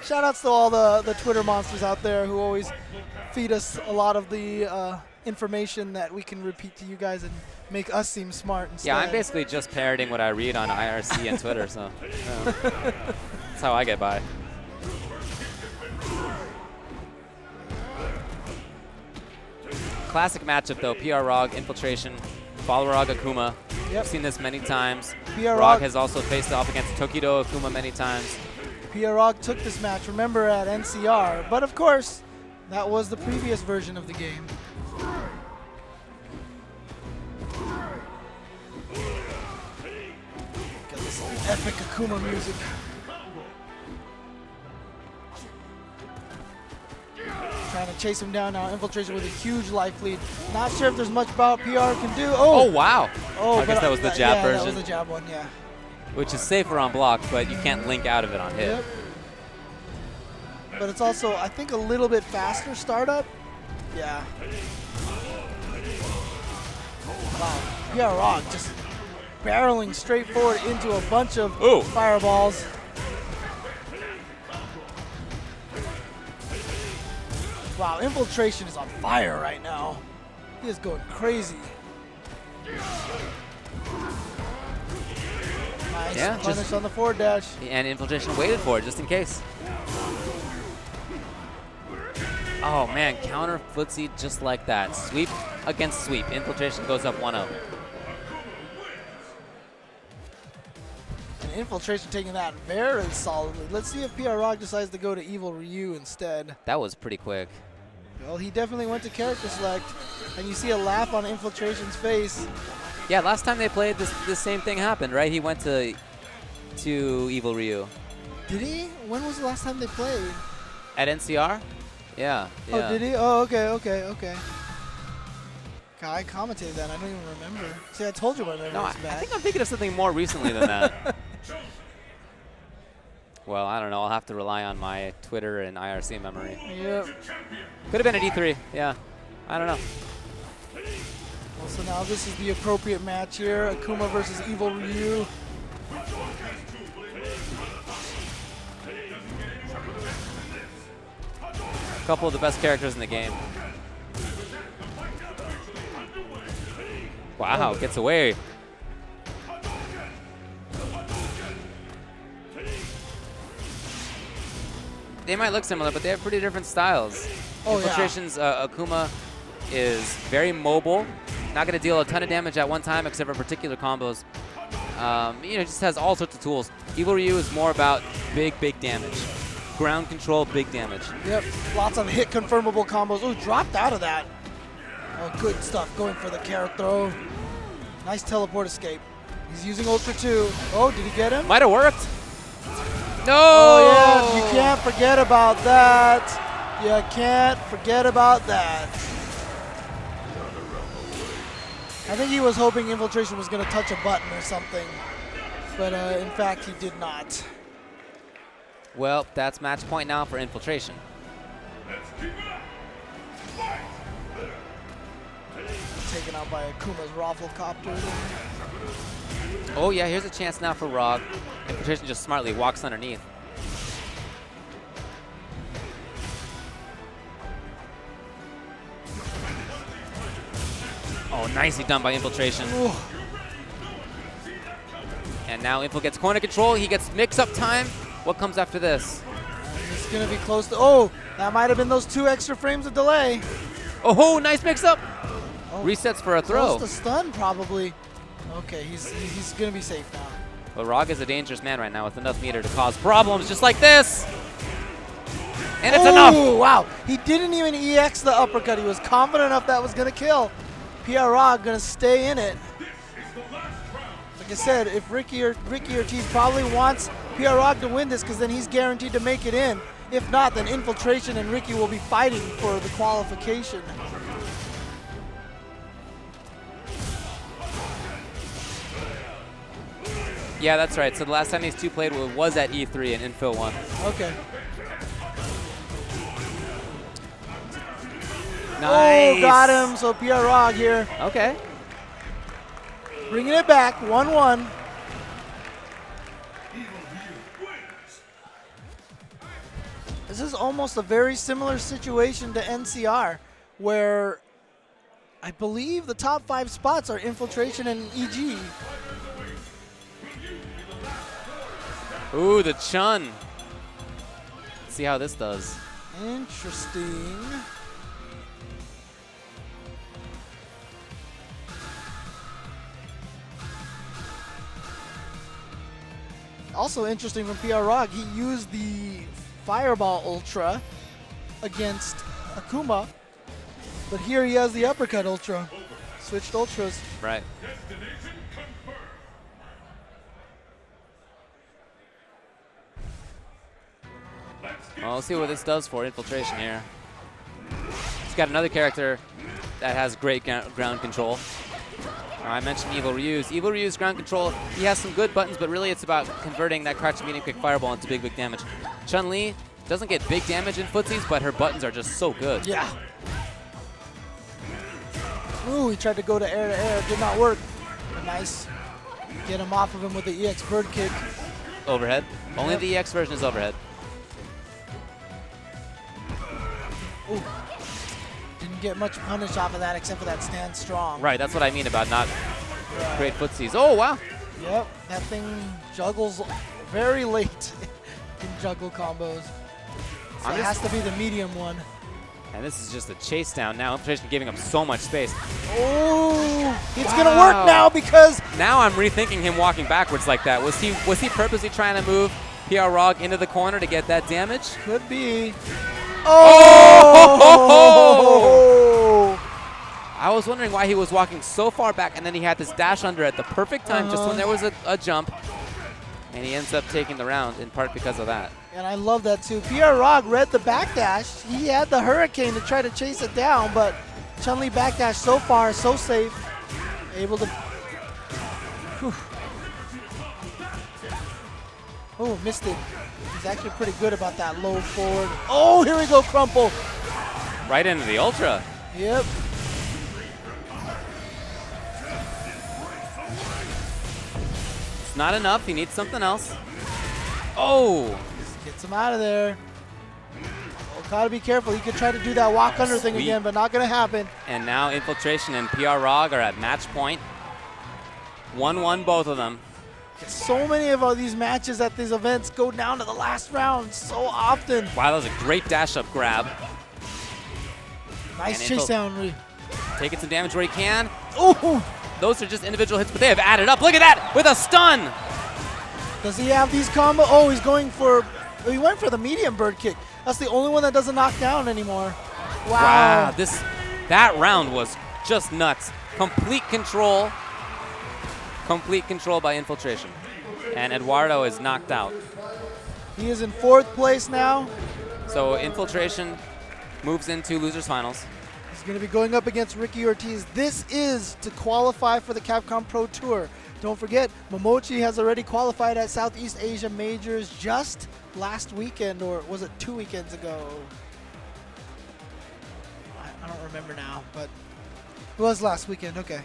Shout-outs to all the Twitter monsters out there who always feed us a lot of the information that we can repeat to you guys and make us seem smart instead. Yeah, I'm basically just parroting what I read on IRC and Twitter, so that's how I get by. Classic matchup, though. PROG, Infiltration, Balrog, Akuma. We've seen this many times. PROG has also faced off against Tokido Akuma many times. PROG took this match, remember, at NCR. But, of course, that was the previous version of the game. Got this epic Akuma music. Trying to chase him down now. Infiltration with a huge life lead. Not sure if there's much about PR can do. Oh, wow. Oh, I guess that was the jab version. Yeah, that was the jab one, yeah. Which is safer on block, but you can't link out of it on hit. Yep. But it's also, I think, a little bit faster startup. Yeah. Wow. PROG just barreling straight forward into a bunch of fireballs. Wow, Infiltration is on fire right now. He is going crazy. Nice punish on the forward dash. And Infiltration waited for it just in case. Oh man, counter footsie just like that. Sweep against sweep. Infiltration goes up 1-0. And Infiltration taking that very solidly. Let's see if PROG decides to go to Evil Ryu instead. That was pretty quick. Well, he definitely went to character select, and you see a laugh on Infiltration's face. Yeah, last time they played, this same thing happened, right? He went to Evil Ryu. Did he? When was the last time they played? At NCR? Yeah. Oh, did he? Oh, okay. God, I commentated that. I don't even remember. See, I told you my memory was bad. I think I'm thinking of something more recently than that. Well, I don't know. I'll have to rely on my Twitter and IRC memory. Yep. Could have been at E3. Yeah. I don't know. Well, so now this is the appropriate match here. Akuma versus Evil Ryu. A couple of the best characters in the game. Wow, gets away. They might look similar, but they have pretty different styles. Infiltration's Akuma is very mobile. Not going to deal a ton of damage at one time except for particular combos. Just has all sorts of tools. Evil Ryu is more about big damage. Ground control, big damage. Yep, lots of hit confirmable combos. Oh, dropped out of that. Oh, good stuff going for the carrot throw. Nice teleport escape. He's using Ultra 2. Oh, did he get him? Might have worked. No! Oh, yeah, you can't forget about that. You can't forget about that. I think he was hoping Infiltration was going to touch a button or something, but in fact he did not. Well, that's match point now for Infiltration. Taken out by Akuma's Rafflecopter. Oh yeah, here's a chance now for Rog. Infiltration just smartly walks underneath. Oh, nicely done by Infiltration. Ooh. And now Infil gets corner control. He gets mix-up time. What comes after this? It's going to be close to... Oh, that might have been those 2 extra frames of delay. Oh, nice mix-up. Oh, Resets for a throw. close to stun, probably. Okay, he's going to be safe now. Well, Rog is a dangerous man right now with enough meter to cause problems just like this. And it's enough. Wow. He didn't even EX the uppercut. He was confident enough that was going to kill. PR Rog going to stay in it. Like I said, if Ricky Ortiz probably wants PR Rog to win this because then he's guaranteed to make it in. If not, then Infiltration and Ricky will be fighting for the qualification. Yeah, that's right. So the last time these two played was at E3 and Infil won. Okay. Nice. Oh, got him. So PR Rog here. Okay. Bringing it back, 1-1. This is almost a very similar situation to NCR, where I believe the top 5 spots are Infiltration and EG. Ooh, the Chun. Let's see how this does. Interesting. Also interesting from PR Rog, he used the Fireball Ultra against Akuma, but here he has the Uppercut Ultra. Switched Ultras. Right. Well, let's see what this does for Infiltration here. He's got another character that has great ground control. I mentioned Evil Ryu's. Evil Ryu's ground control, he has some good buttons, but really it's about converting that crouch medium quick fireball into big damage. Chun-Li doesn't get big damage in footsies, but her buttons are just so good. Yeah. Ooh, he tried to go to air, did not work. Nice. Get him off of him with the EX bird kick. Overhead. Only the EX version is overhead. Ooh. Didn't get much punish off of that except for that stand strong. Right, that's what I mean about not great footsies. Oh, wow. Yep, that thing juggles very late in juggle combos. So it has to be the medium one. And this is just a chase down now. Infiltration giving him so much space. Oh, it's gonna work now because now I'm rethinking him walking backwards like that. Was he purposely trying to move PR Rog into the corner to get that damage? Could be. Oh! I was wondering why he was walking so far back, and then he had this dash under at the perfect time, just when there was a jump, and he ends up taking the round in part because of that. And I love that too. PR Rog read the backdash. He had the Hurricane to try to chase it down, but Chun-Li backdash so far, so safe. Able to... Oh, missed it. He's actually pretty good about that low forward. Oh, here we go, Crumple. Right into the Ultra. Yep. It's not enough. He needs something else. Oh! Gets him out of there. Oh, gotta be careful. He could try to do that walk under thing again, but not gonna happen. And now Infiltration and PR Rog are at match point. 1-1 both of them. So many of all these matches at these events go down to the last round so often. Wow, that was a great dash-up grab. Nice chase down. Taking some damage where he can. Ooh! Those are just individual hits, but they have added up. Look at that, with a stun. Does he have these combos? Oh, he's going for, he went for the medium bird kick. That's the only one that doesn't knock down anymore. Wow. That round was just nuts. Complete control by Infiltration. And Eduardo is knocked out. He is in 4th place now. So Infiltration moves into losers finals. He's going to be going up against Ricky Ortiz. This is to qualify for the Capcom Pro Tour. Don't forget, Momochi has already qualified at Southeast Asia Majors just last weekend, or was it 2 weekends ago? I don't remember now, but it was last weekend. Okay.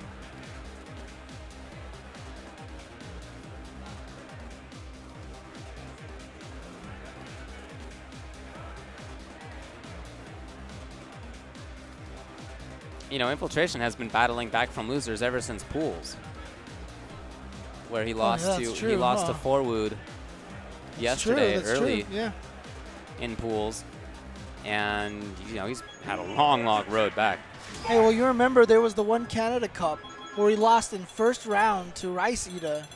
You know, Infiltration has been battling back from losers ever since Pools, where he lost to Forwood yesterday early in Pools, and you know he's had a long road back. Hey, well, you remember there was the one Canada Cup where he lost in first round to Rice Ida,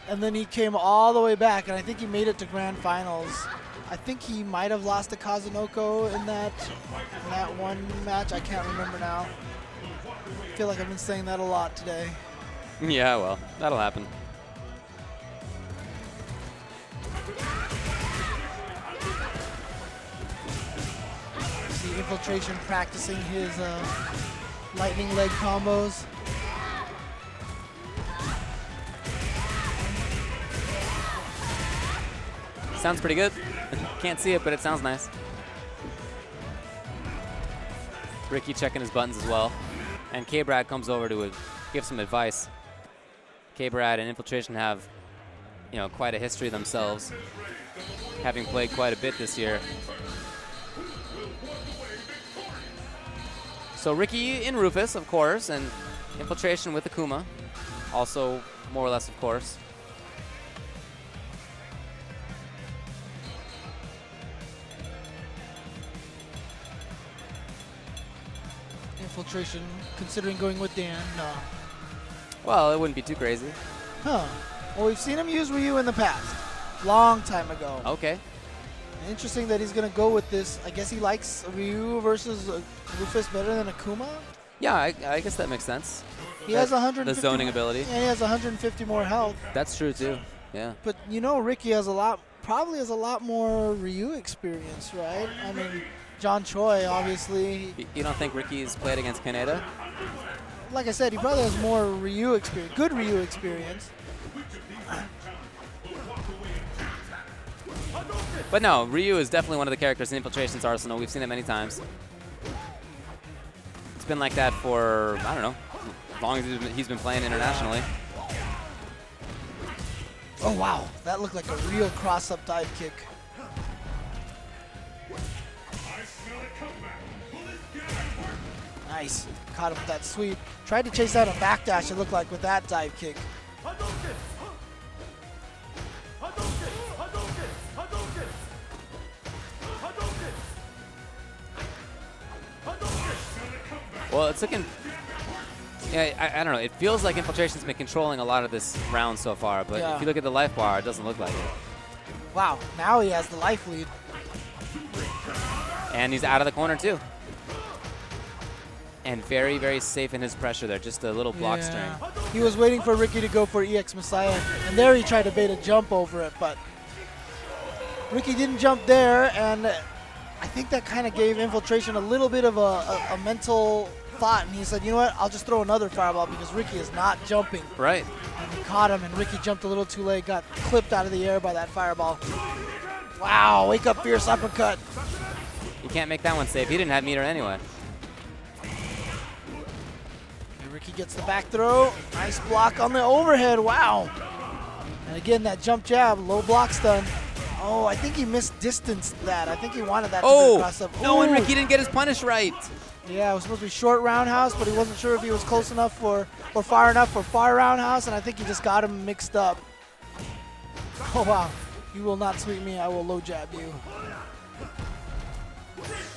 and then he came all the way back, and I think he made it to grand finals. I think he might have lost to Kazunoko in that one match. I can't remember now. I feel like I've been saying that a lot today. Yeah, well, that'll happen. See Infiltration practicing his lightning leg combos. Sounds pretty good. Can't see it, but it sounds nice. Ricky checking his buttons as well. And K-Brad comes over to give some advice. K-Brad and Infiltration have, you know, quite a history themselves, having played quite a bit this year. So Ricky in Rufus, of course, and Infiltration with Akuma, also more or less, of course. Infiltration considering going with Dan? No. Well, it wouldn't be too crazy. Huh. Well, we've seen him use Ryu in the past. Long time ago. Okay. Interesting that he's going to go with this. I guess he likes Ryu versus Rufus better than Akuma? Yeah, I guess that makes sense. He has 150. The zoning ability. And he has 150 more health. That's true, too. Yeah. But, you know, Ricky has probably has a lot more Ryu experience, right? I mean, John Choi, obviously. You don't think Ricky's played against Kaneda? Like I said, he probably has more Ryu experience, good Ryu experience. But no, Ryu is definitely one of the characters in Infiltration's arsenal. We've seen it many times. It's been like that for, I don't know, as long as he's been playing internationally. Oh, wow. That looked like a real cross-up dive kick. Nice. Caught him with that sweep. Tried to chase out a backdash, it looked like, with that dive kick. Well, it's looking... Yeah, I don't know. It feels like Infiltration's been controlling a lot of this round so far, but if you look at the life bar, it doesn't look like it. Wow, now he has the life lead. And he's out of the corner, too. And very, very safe in his pressure there. Just a little block string. He was waiting for Ricky to go for EX Messiah, and there he tried to bait a jump over it, but Ricky didn't jump there, and I think that kind of gave Infiltration a little bit of a mental thought, and he said, you know what, I'll just throw another fireball because Ricky is not jumping. Right. And he caught him, and Ricky jumped a little too late, got clipped out of the air by that fireball. Wow, wake up fierce uppercut. You can't make that one safe. He didn't have meter anyway. Ricky gets the back throw. Nice block on the overhead. Wow. And again, that jump jab, low block stun. Oh, I think he misdistanced that. I think he wanted that to be across up. No, and Ricky didn't get his punish right. Yeah, it was supposed to be short roundhouse, but he wasn't sure if he was close enough or far enough for far roundhouse, and I think he just got him mixed up. Oh, wow. You will not sweep me. I will low jab you.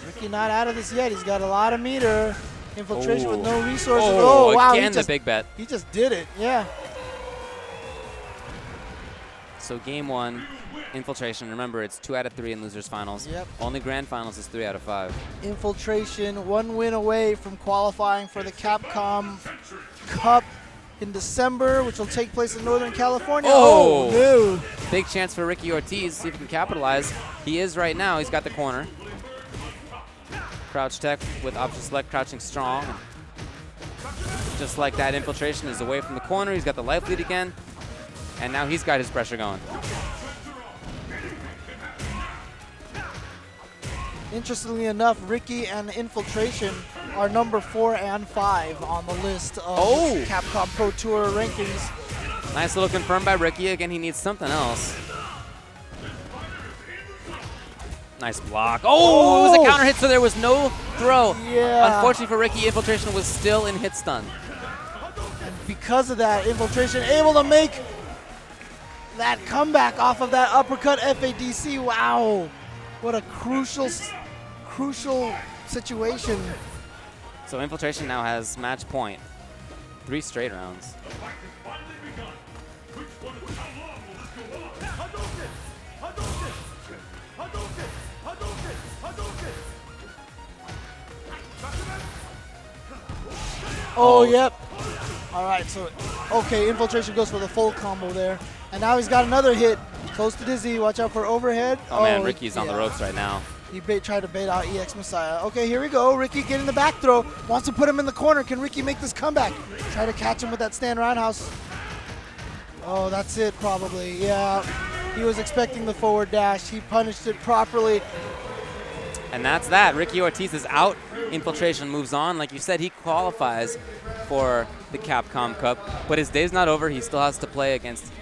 Ricky not out of this yet. He's got a lot of meter. Infiltration with no resources. Oh, wow. Again, the big bet. He just did it. Yeah. So game one, Infiltration. Remember, it's 2 out of 3 in losers finals. Yep. Only grand finals is 3 out of 5. Infiltration, 1 win away from qualifying for the Capcom Cup in December, which will take place in Northern California. Oh, no. Big chance for Ricky Ortiz. See if he can capitalize. He is right now. He's got the corner. Crouch tech with option select, crouching strong. Just like that, Infiltration is away from the corner. He's got the life lead again. And now he's got his pressure going. Interestingly enough, Ricky and Infiltration are number 4 and 5 on the list of Capcom Pro Tour rankings. Nice little confirm by Ricky. Again, he needs something else. Nice block. Oh, it was a counter hit, so there was no throw. Yeah. Unfortunately for Ricky, Infiltration was still in hit stun. And because of that, Infiltration able to make that comeback off of that uppercut FADC. Wow. What a crucial situation. So Infiltration now has match point. 3 straight rounds. Oh, yep. All right, so, okay, Infiltration goes for the full combo there. And now he's got another hit. Close to dizzy. Watch out for overhead. Oh, man, Ricky's on the ropes right now. He tried to bait out EX Messiah. Okay, here we go. Ricky getting the back throw. Wants to put him in the corner. Can Ricky make this comeback? Try to catch him with that stand roundhouse. Oh, that's it probably. Yeah, he was expecting the forward dash. He punished it properly. And that's that. Ricky Ortiz is out. Infiltration moves on. Like you said, he qualifies for the Capcom Cup, but his day's not over. He still has to play against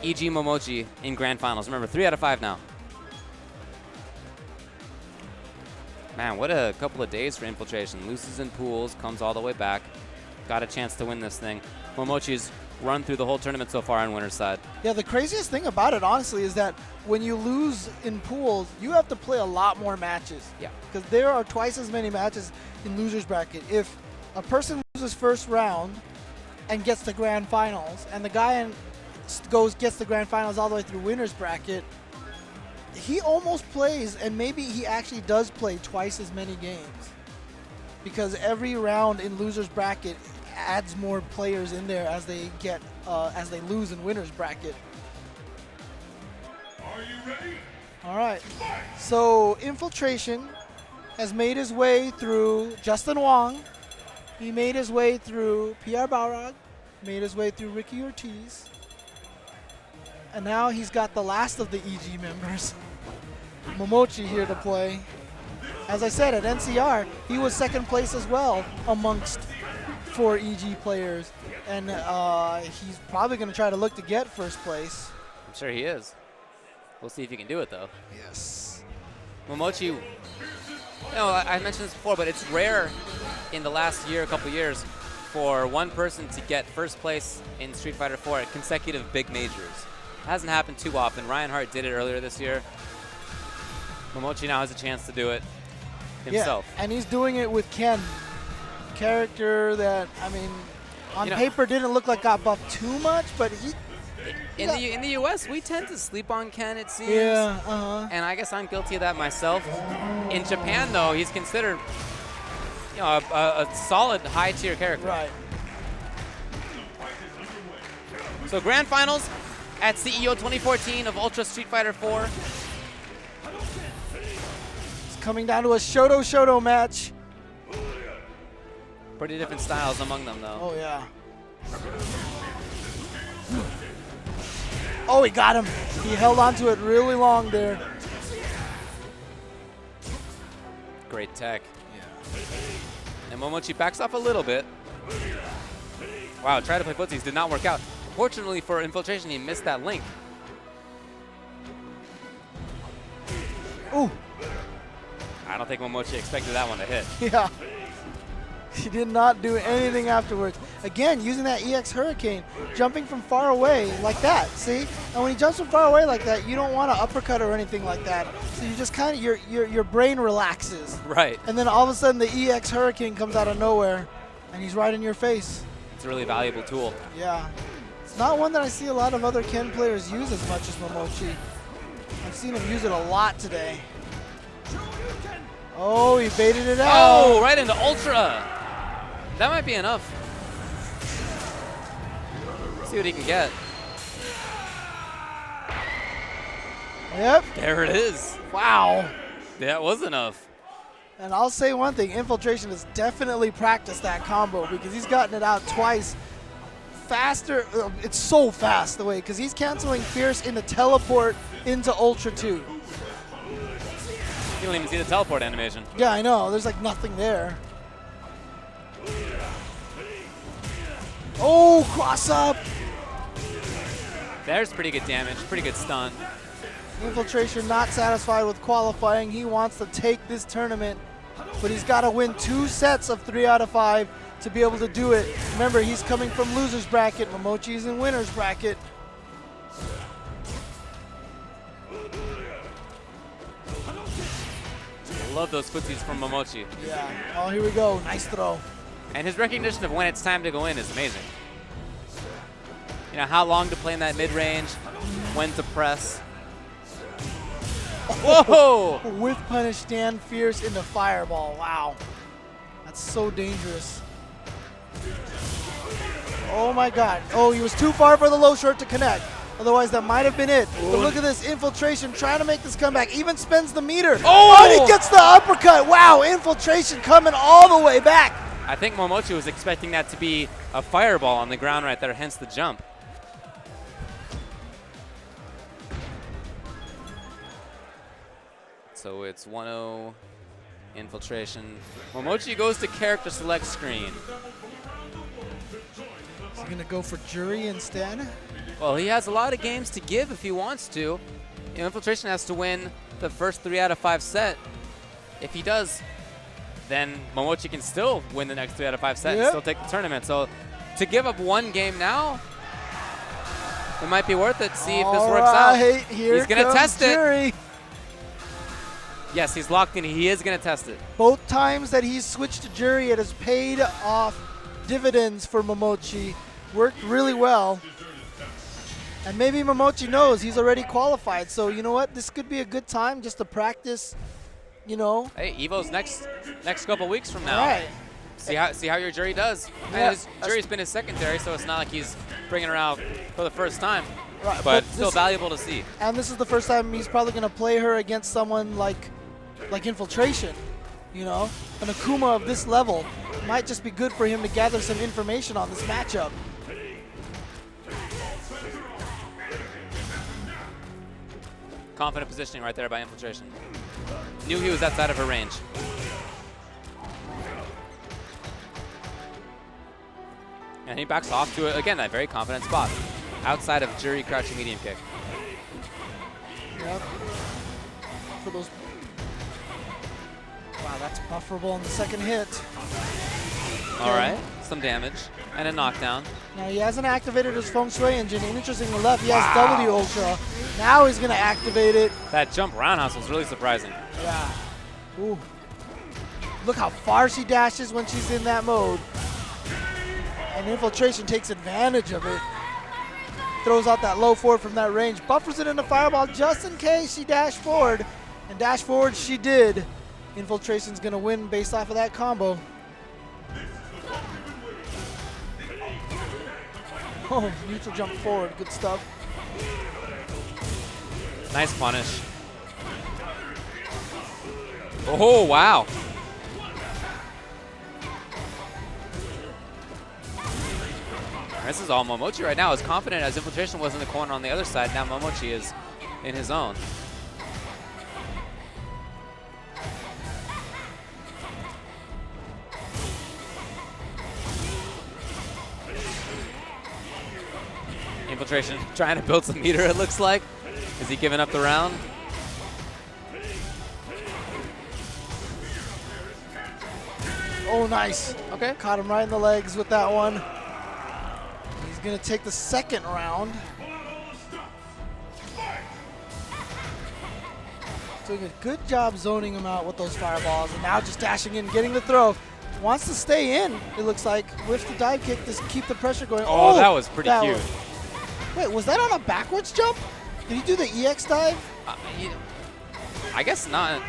EG Momochi in Grand Finals. Remember, 3 out of 5 now. Man, what a couple of days for Infiltration. Loses in pools, comes all the way back. Got a chance to win this thing. Momochi's run through the whole tournament so far on winner's side. Yeah, the craziest thing about it, honestly, is that when you lose in pools, you have to play a lot more matches. Yeah. Because there are twice as many matches in loser's bracket. If a person loses first round and gets the grand finals, and the guy gets the grand finals all the way through winner's bracket, he almost plays, and maybe he actually does play twice as many games. Because every round in loser's bracket adds more players in there as they lose in winner's bracket. Are you ready? All right. So Infiltration has made his way through Justin Wong. He made his way through PR Balrog. Made his way through Ricky Ortiz. And now he's got the last of the EG members, Momochi, here to play. As I said, at NCR, he was second place as well amongst 4 EG players. And he's probably going to try to look to get first place. I'm sure he is. We'll see if he can do it, though. Yes. Momochi, you know, I mentioned this before, but it's rare in the last year, a couple years, for one person to get first place in Street Fighter 4 at consecutive big majors. It hasn't happened too often. Ryan Hart did it earlier this year. Momochi now has a chance to do it himself. Yeah, and he's doing it with Ken, character that, I mean, on paper didn't look like got buffed too much, but he in the US, we tend to sleep on Ken, it seems. Yeah, And I guess I'm guilty of that myself. In Japan, though, he's considered, you know, a solid high-tier character. Right. So Grand Finals at CEO 2014 of Ultra Street Fighter 4. It's coming down to a Shoto match. Pretty different styles among them, though. Oh, yeah. Oh, he got him. He held on to it really long there. Great tech. Yeah. And Momochi backs off a little bit. Wow, try to play footsies, did not work out. Fortunately for Infiltration, he missed that link. Ooh. I don't think Momochi expected that one to hit. Yeah. He did not do anything afterwards. Again, using that EX Hurricane, jumping from far away like that, see? And when he jumps from far away like that, you don't want to uppercut or anything like that. So you just kind of, your brain relaxes. Right. And then all of a sudden the EX Hurricane comes out of nowhere, and he's right in your face. It's a really valuable tool. Yeah. It's not one that I see a lot of other Ken players use as much as Momochi. I've seen him use it a lot today. Oh, he baited it out. Oh, right into Ultra. That might be enough. See what he can get. Yep. There it is. Wow. That was enough. And I'll say one thing, Infiltration has definitely practiced that combo because he's gotten it out twice faster. It's so fast the way, because he's canceling Fierce into teleport into Ultra 2. You don't even see the teleport animation. Yeah, I know. There's like nothing there. Oh, cross up. There's pretty good damage, pretty good stun. Infiltration not satisfied with qualifying. He wants to take this tournament, but he's got to win 2 sets of 3 out of 5 to be able to do it. Remember, he's coming from loser's bracket. Momochi's in winner's bracket. Love those footsies from Momochi. Yeah. Oh, here we go. Nice throw. And his recognition of when it's time to go in is amazing. You know, how long to play in that mid-range, when to press. Whoa! With punish, stand Fierce into Fireball. Wow. That's so dangerous. Oh my god. Oh, he was too far for the low short to connect. Otherwise, that might have been it. But look at this. Infiltration trying to make this comeback. Even spends the meter. Oh! And he gets the uppercut. Wow, Infiltration coming all the way back. I think Momochi was expecting that to be a fireball on the ground right there, hence the jump. So it's 1-0 Infiltration. Momochi goes to character select screen. Is he going to go for Juri instead? Well, he has a lot of games to give if he wants to. You know, Infiltration has to win the first 3 out of 5 set. If he does, then Momochi can still win the next 3 out of 5 set and still take the tournament. So to give up 1 game now, it might be worth it. See if this works out. He's going to test Juri. it. Yes, he's locked in. He is going to test it. Both times that he's switched to Juri, it has paid off dividends for Momochi. Worked really well. And maybe Momochi knows he's already qualified. So you know what? This could be a good time just to practice, you know. Hey, Evo's next couple weeks from now. All right. See how your Juri does. Yeah. And his Juri's been his secondary, so it's not like he's bringing her out for the first time. Right, But still valuable to see. And this is the first time he's probably going to play her against someone like Infiltration, you know. An Akuma of this level might just be good for him to gather some information on this matchup. Confident positioning right there by Infiltration. Knew he was outside of her range. And he backs off to, again, that very confident spot. Outside of Juri crouching medium kick. Yep. For those. Wow, that's bufferable on the second hit. All right, some damage and a knockdown. Now he hasn't activated his Feng Shui engine. Interestingly enough, he has W Ultra. Now he's going to activate it. That jump roundhouse was really surprising. Yeah. Ooh. Look how far she dashes when she's in that mode. And Infiltration takes advantage of it. Throws out that low forward from that range. Buffers it into Fireball just in case she dashed forward. And dash forward she did. Infiltration's going to win based off of that combo. Oh, neutral jump forward. Good stuff. Nice punish. Oh, wow. This is all Momochi right now. As confident as Infiltration was in the corner on the other side, now Momochi is in his own. Infiltration trying to build some meter, it looks like. Is he giving up the round? Oh, nice. Okay. Caught him right in the legs with that one. He's going to take the second round. Doing a good job zoning him out with those fireballs, and now just dashing in, getting the throw. Wants to stay in, it looks like. With the dive kick, just keep the pressure going. Oh, that was pretty cute. Wait, was that on a backwards jump? Did he do the EX dive? I guess not.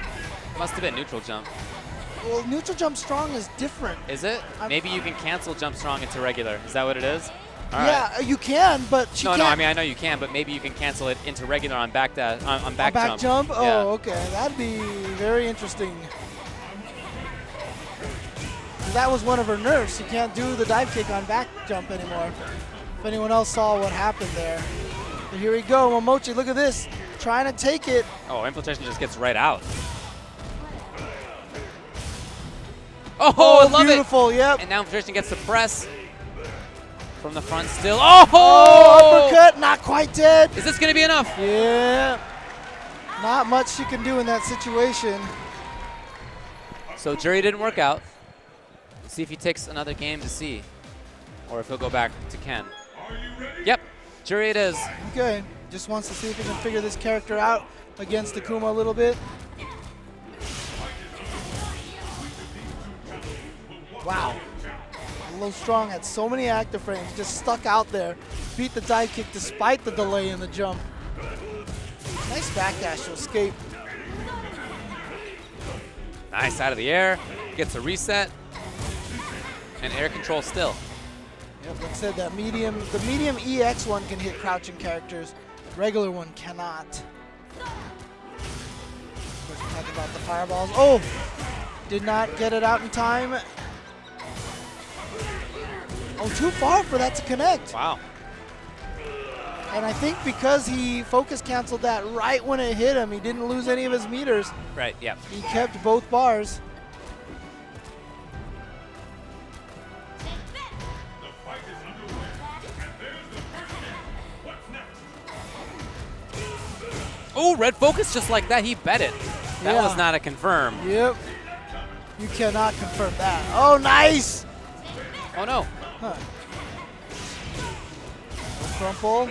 Must have been neutral jump. Well, neutral jump strong is different. Is it? Maybe you can cancel jump strong into regular. Is that what it is? All yeah, right. You can, but she can't. No, I mean, I know you can, but maybe you can cancel it into regular on back jump. Oh, Yeah. okay. That'd be very interesting. That was one of her nerfs. You can't do the dive kick on back jump anymore. If anyone else saw what happened there. But here we go, Momochi, look at this. Trying to take it. Oh, Infiltration just gets right out. Oh, I love beautiful, it. Yep. And now Infiltration gets the press from the front still. Oh! Uppercut, not quite dead. Is this going to be enough? Yeah. Not much she can do in that situation. So Juri didn't work out. See if he takes another game to see. Or if he'll go back to Ken. Yep, Juri it is. Okay, just wants to see if he can figure this character out against Akuma a little bit. Wow. Low Strong had so many active frames, just stuck out there. Beat the dive kick despite the delay in the jump. Nice backdash to escape. Nice out of the air. Gets a reset. And air control still. Yep, like I said, the medium EX one can hit crouching characters. Regular one cannot. Of course, we're talking about the fireballs. Oh! Did not get it out in time. Oh, too far for that to connect. Wow. And I think because he focus canceled that right when it hit him, he didn't lose any of his meters. Right, yeah. He kept both bars. Oh, red focus just like that. He bet it. That Yeah. was not a confirm. Yep. You cannot confirm that. Oh, nice! Oh, no. Huh. Crumple.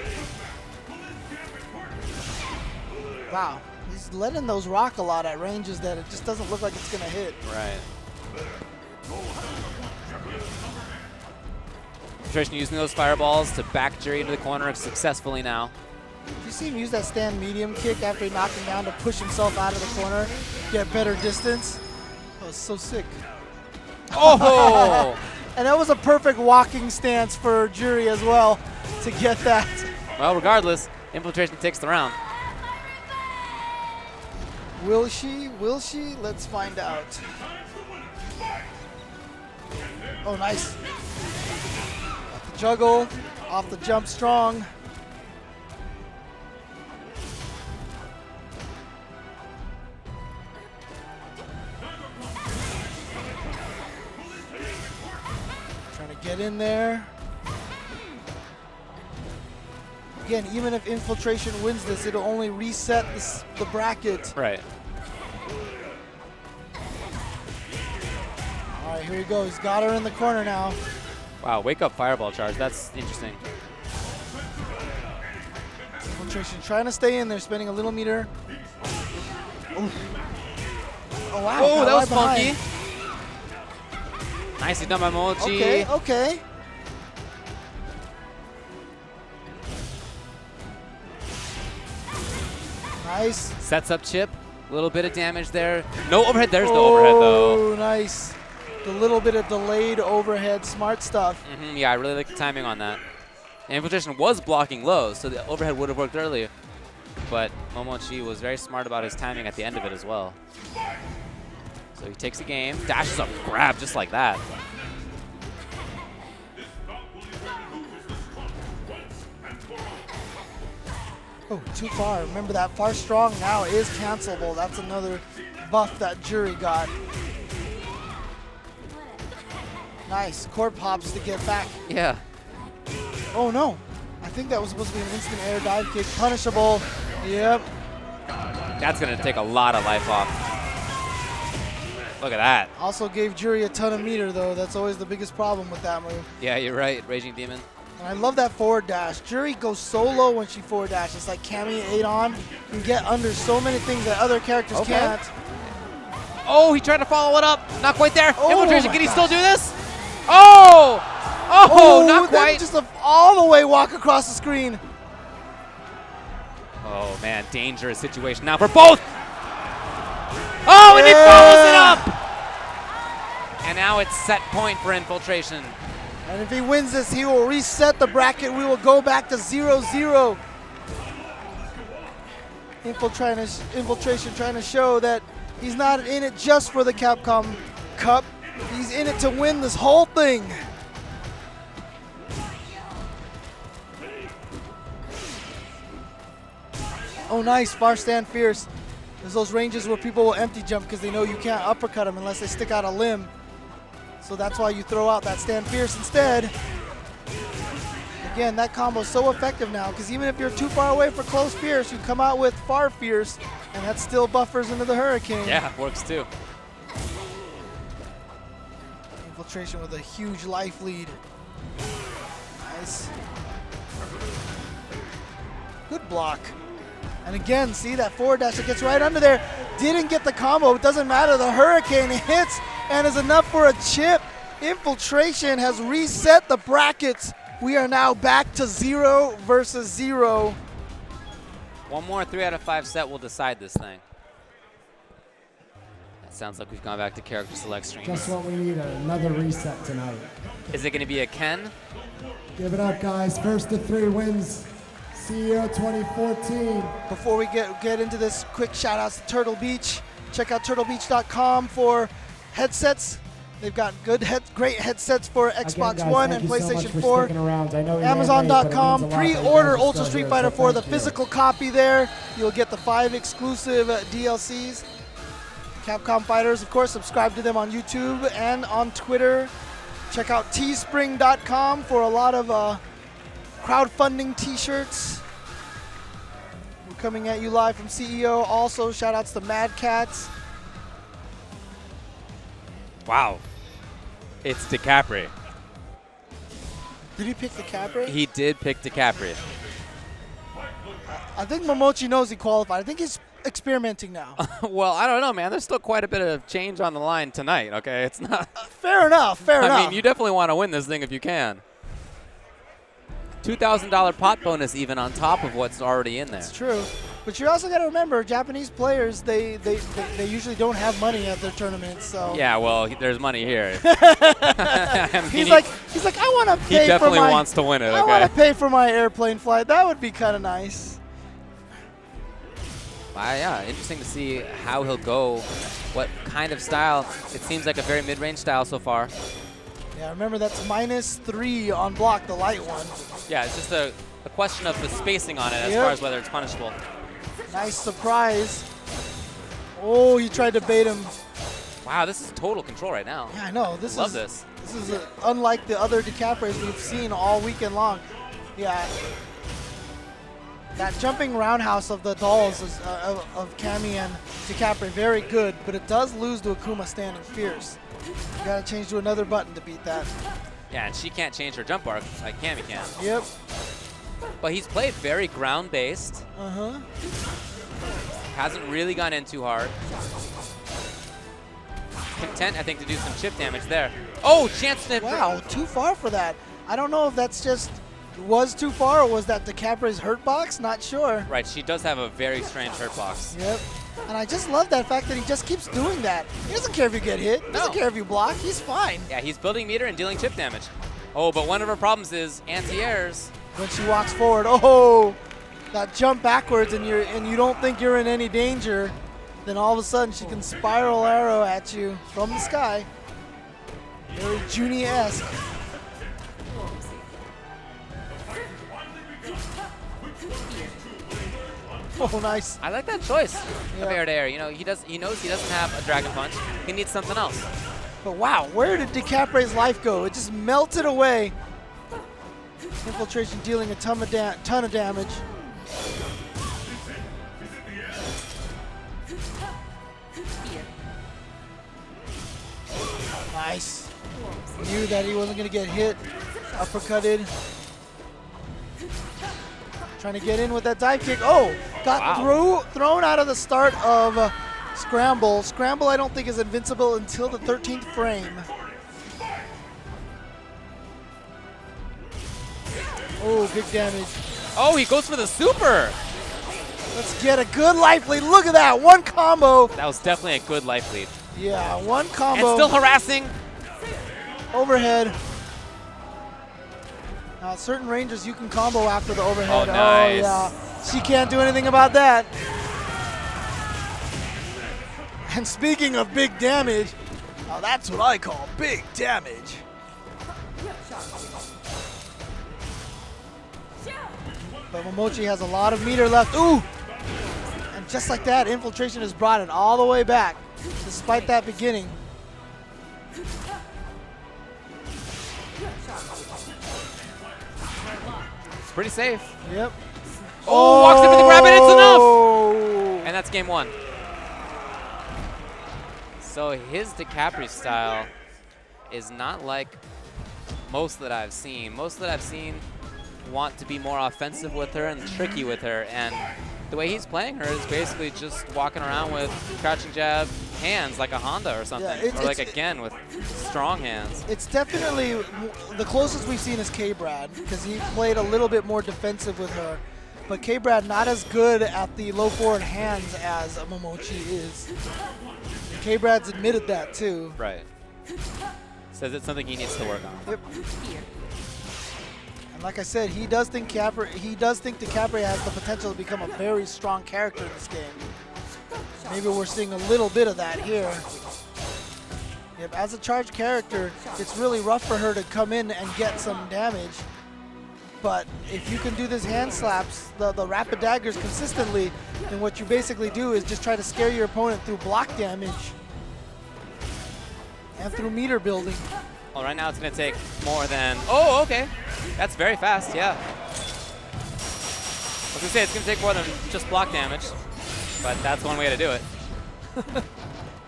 Wow. He's letting those rock a lot at ranges that it just doesn't look like it's going to hit. Right. Infiltration using those fireballs to back Juri into the corner successfully now. Did you see him use that stand medium kick after he knocked him down to push himself out of the corner, get better distance? That was so sick. Oh! And that was a perfect walking stance for Juri as well to get that. Well, regardless, Infiltration takes the round. Will she? Will she? Let's find out. Oh, nice. Off the juggle, off the jump strong. Trying to get in there. Again, even if Infiltration wins this, it'll only reset the bracket. Right. All right, here he goes. He's got her in the corner now. Wow, wake up fireball charge. That's interesting. Infiltration trying to stay in there, spending a little meter. Ooh. Oh, wow. Oh, got that was right funky. behind. Nicely done by Momochi. Okay, okay. Nice. Sets up chip. A little bit of damage there. No overhead. There's the overhead, though. Oh, nice. The little bit of delayed overhead. Smart stuff. Yeah, I really like the timing on that. And Infiltration was blocking low, so the overhead would have worked earlier. But Momochi was very smart about his timing at the end of it as well. So he takes the game, dashes up, grab just like that. Oh, too far. Remember that far strong now is cancelable. That's another buff that Juri got. Nice. Core pops to get back. Yeah. Oh, no. I think that was supposed to be an instant air dive kick. Punishable. Yep. That's going to take a lot of life off. Look at that. Also gave Juri a ton of meter, though. That's always the biggest problem with that move. Yeah, you're right. Raging Demon. And I love that forward dash. Juri goes so low when she forward dashes. Like Cammy 8 on. You can get under so many things that other characters can't. Oh, he tried to follow it up. Not quite there. Oh Infiltration, my can he gosh. still do this? Oh! Oh, not then quite. Just all the way walk across the screen. Oh, man. Dangerous situation now for both. Oh, and he follows it up. And now it's set point for Infiltration. And if he wins this, he will reset the bracket. We will go back to 0-0. Infiltration trying to show that he's not in it just for the Capcom Cup. He's in it to win this whole thing. Oh, nice. Far stand fierce. There's those ranges where people will empty jump because they know you can't uppercut them unless they stick out a limb. So that's why you throw out that stand fierce instead. Again, that combo is so effective now because even if you're too far away for close fierce, you come out with far fierce, and that still buffers into the hurricane. Yeah, works too. Infiltration with a huge life lead. Nice. Good block. And again, see that forward dash that gets right under there. Didn't get the combo. It doesn't matter. The hurricane hits and is enough for a chip. Infiltration has reset the brackets. We are now back to 0 versus 0. One more 3 out of 5 set will decide this thing. That sounds like we've gone back to character select streams. Just what we need, another reset tonight. Is it going to be a Ken? Give it up, guys. First to 3 wins. CEO 2014. Before we get into this, quick shout outs to Turtle Beach. Check out turtlebeach.com for headsets. They've got great headsets for Xbox Again, guys, One thank and you so much PlayStation for 4. sticking around. I know you're late, but it Amazon.com. means a lot that you Pre-order guys are Ultra still Street here, Fighter so 4, the thank you. physical copy there. You'll get the 5 exclusive DLCs. Capcom Fighters, of course, subscribe to them on YouTube and on Twitter. Check out teespring.com for a lot of crowdfunding t-shirts. We're coming at you live from CEO. Also, shout outs to Mad Cats. Wow. It's Decapre. Did he pick Decapre? He did pick Decapre. I think Momochi knows he qualified. I think he's experimenting now. Well, I don't know, man. There's still quite a bit of change on the line tonight, okay? It's not... Fair enough, fair enough. I mean, you definitely want to win this thing if you can. $2,000 pot bonus even on top of what's already in there. It's true. But you also got to remember, Japanese players, they usually don't have money at their tournaments, so. Yeah, well, there's money here. He's like, I want to pay for my. He definitely wants to win it, I okay? want to pay for my airplane flight. That would be kind of nice. Yeah, interesting to see how he'll go, what kind of style. It seems like a very mid-range style so far. Yeah, remember that's -3 on block, the light one. Yeah, it's just a question of the spacing on it as far as whether it's punishable. Nice surprise. Oh, he tried to bait him. Wow, this is total control right now. Yeah, I know. Love this. This is unlike the other Decapres we've seen all weekend long. Yeah. That jumping roundhouse of the dolls is, of Cammy and Decapre, very good, but it does lose to Akuma standing fierce. You gotta change to another button to beat that. Yeah, and she can't change her jump arc like Cammy can. Yep. But he's played very ground-based. Uh-huh. Hasn't really gone in too hard. Content, I think, to do some chip damage there. Oh, chance to... Wow, too far for that. I don't know if that's just was too far or was that Decapre's hurt box? Not sure. Right, she does have a very strange hurt box. Yep. And I just love that fact that he just keeps doing that. He doesn't care if you get hit. He doesn't care if you block. He's fine. Yeah, he's building meter and dealing chip damage. Oh, but one of her problems is anti-airs. When she walks forward, oh, that jump backwards and you don't think you're in any danger, then all of a sudden she can spiral arrow at you from the sky. Very Junie-esque. Oh, nice. I like that choice Yeah. of air to air. You know, he knows he doesn't have a dragon punch. He needs something else. But wow, where did Decapre's life go? It just melted away. Infiltration dealing a ton of damage. Nice. Knew that he wasn't going to get hit. Uppercutted. Trying to get in with that dive kick. Oh, got thrown out of the start of Scramble. Scramble I don't think is invincible until the 13th frame. Oh, big damage. Oh, he goes for the super. Let's get a good life lead. Look at that. One combo. That was definitely a good life lead. Yeah, one combo. And still harassing. Overhead. Now, at certain ranges, you can combo after the overhead. Oh, nice. Oh, yeah. She can't do anything about that. And speaking of big damage, Now that's what I call big damage. But Momochi has a lot of meter left. Ooh! And just like that, Infiltration has brought it all the way back, despite that beginning. It's pretty safe. Yep. Oh, walks in with the grab and it's enough! And that's game 1. So his Decapre style is not like most that I've seen. Most that I've seen want to be more offensive with her and tricky with her, and the way he's playing her is basically just walking around with crouching jab hands like a Honda or something, Yeah, or like a Gen with strong hands. It's definitely the closest we've seen is K-Brad, because he played a little bit more defensive with her. But K-Brad not as good at the low forward hands as Momochi is. K-Brad's admitted that too. Right. Says it's something he needs to work on. Yep. And like I said, he does think Decapre has the potential to become a very strong character in this game. Maybe we're seeing a little bit of that here. Yep, as a charged character, it's really rough for her to come in and get some damage. But if you can do this hand slaps, the rapid daggers consistently, then what you basically do is just try to scare your opponent through block damage and through meter building. Well, right now it's going to take more than... Oh, okay. That's very fast, yeah. I was going to say it's going to take more than just block damage, but that's one way to do it.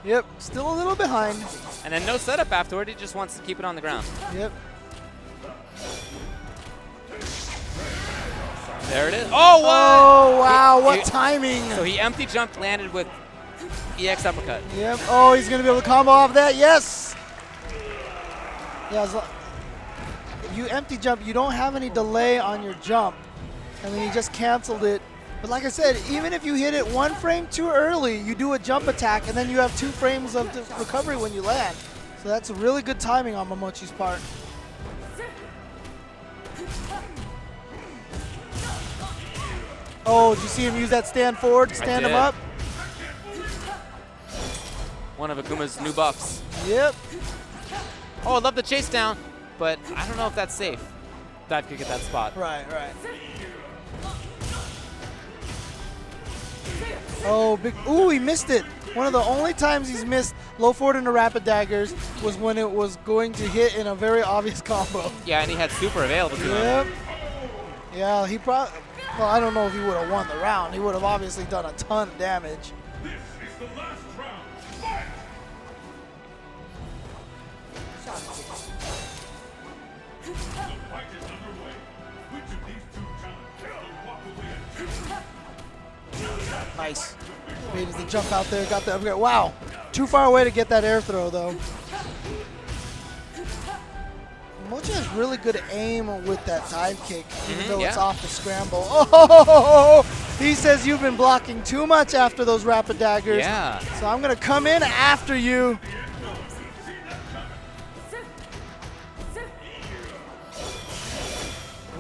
Yep, still a little behind. And then no setup afterward, he just wants to keep it on the ground. Yep. There it is. Oh, what? Oh, wow, what timing. So he empty jumped, landed with EX uppercut. Yep. Oh, he's going to be able to combo off that. Yes. Yeah, if you empty jump, you don't have any delay on your jump. And then he just canceled it. But like I said, even if you hit it 1 frame too early, you do a jump attack, and then you have 2 frames of recovery when you land. So that's really good timing on Momochi's part. Oh, did you see him use that stand forward, stand him up? One of Akuma's new buffs. Yep. Oh, I love the chase down, but I don't know if that's safe. Dive kick at that spot. Right, right. Oh, big. Ooh, he missed it. One of the only times he's missed low forward into rapid daggers was when it was going to hit in a very obvious combo. Yeah, and he had super available to him. Yep. Yeah, he probably. Well, I don't know if he would have won the round. He would have obviously done a ton of damage. This is the last round. Fight! The fight is underway. Which of these two talents will walk away and Nice. Made the jump out there, got the upgrade. Wow. Too far away to get that air throw, though. Momochi has really good aim with that dive kick, even though it's off the scramble. Oh, he says you've been blocking too much after those rapid daggers. Yeah. So I'm going to come in after you.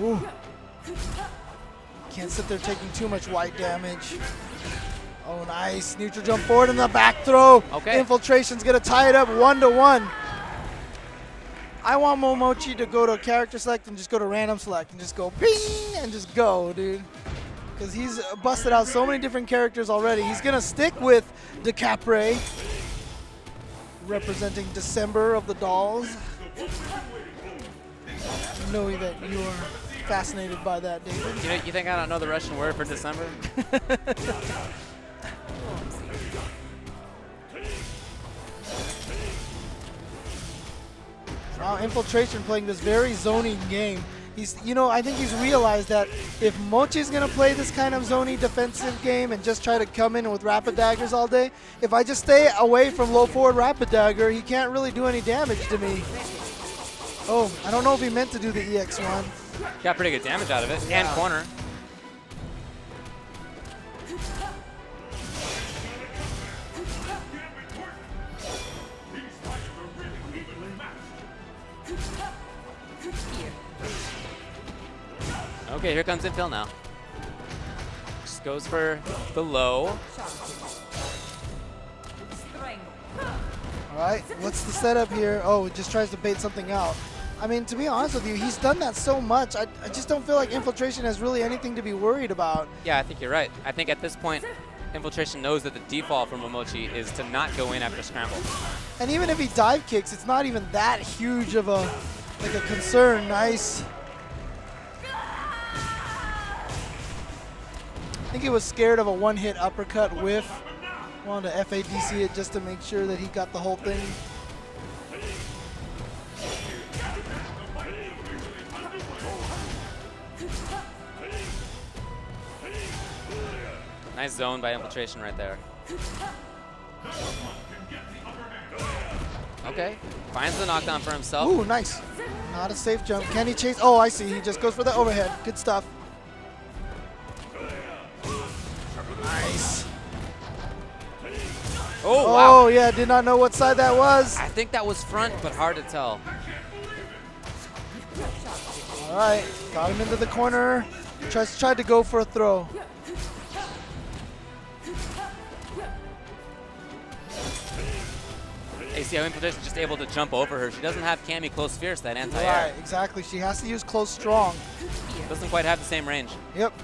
Ooh. Can't sit there taking too much white damage. Oh, nice. Neutral jump forward and the back throw. Okay. Infiltration's going to tie it up 1-1. I want Momochi to go to character select and just go to random select and just go ping and just go, dude. Because he's busted out so many different characters already. He's going to stick with Decapre, representing December of the dolls. Knowing that you are fascinated by that, David. You think I don't know the Russian word for December? Now Infiltration playing this very zony game. He's, I think he's realized that if Mochi's gonna play this kind of zony defensive game and just try to come in with rapid daggers all day, if I just stay away from low forward rapid dagger, he can't really do any damage to me. Oh, I don't know if he meant to do the EX1. Got pretty good damage out of it, and corner. Okay, here comes Infil now. Just goes for the low. All right, what's the setup here? Oh, it just tries to bait something out. I mean, to be honest with you, he's done that so much. I just don't feel like Infiltration has really anything to be worried about. Yeah, I think you're right. I think at this point, Infiltration knows that the default for Momochi is to not go in after scramble. And even if he dive kicks, it's not even that huge of a concern. Nice. I think he was scared of a one-hit uppercut whiff. Wanted to FADC it just to make sure that he got the whole thing. Nice zone by Infiltration right there. Okay, finds the knockdown for himself. Ooh, nice. Not a safe jump. Can he chase? Oh, I see. He just goes for the overhead. Good stuff. Nice. Oh, wow. Oh, yeah. Did not know what side that was. I think that was front, but hard to tell. All right. Got him into the corner. Tried to go for a throw. You see how Infiltration's just able to jump over her. She doesn't have Cammy close fierce, that anti-air. Right, exactly. She has to use close strong. Doesn't quite have the same range. Yep.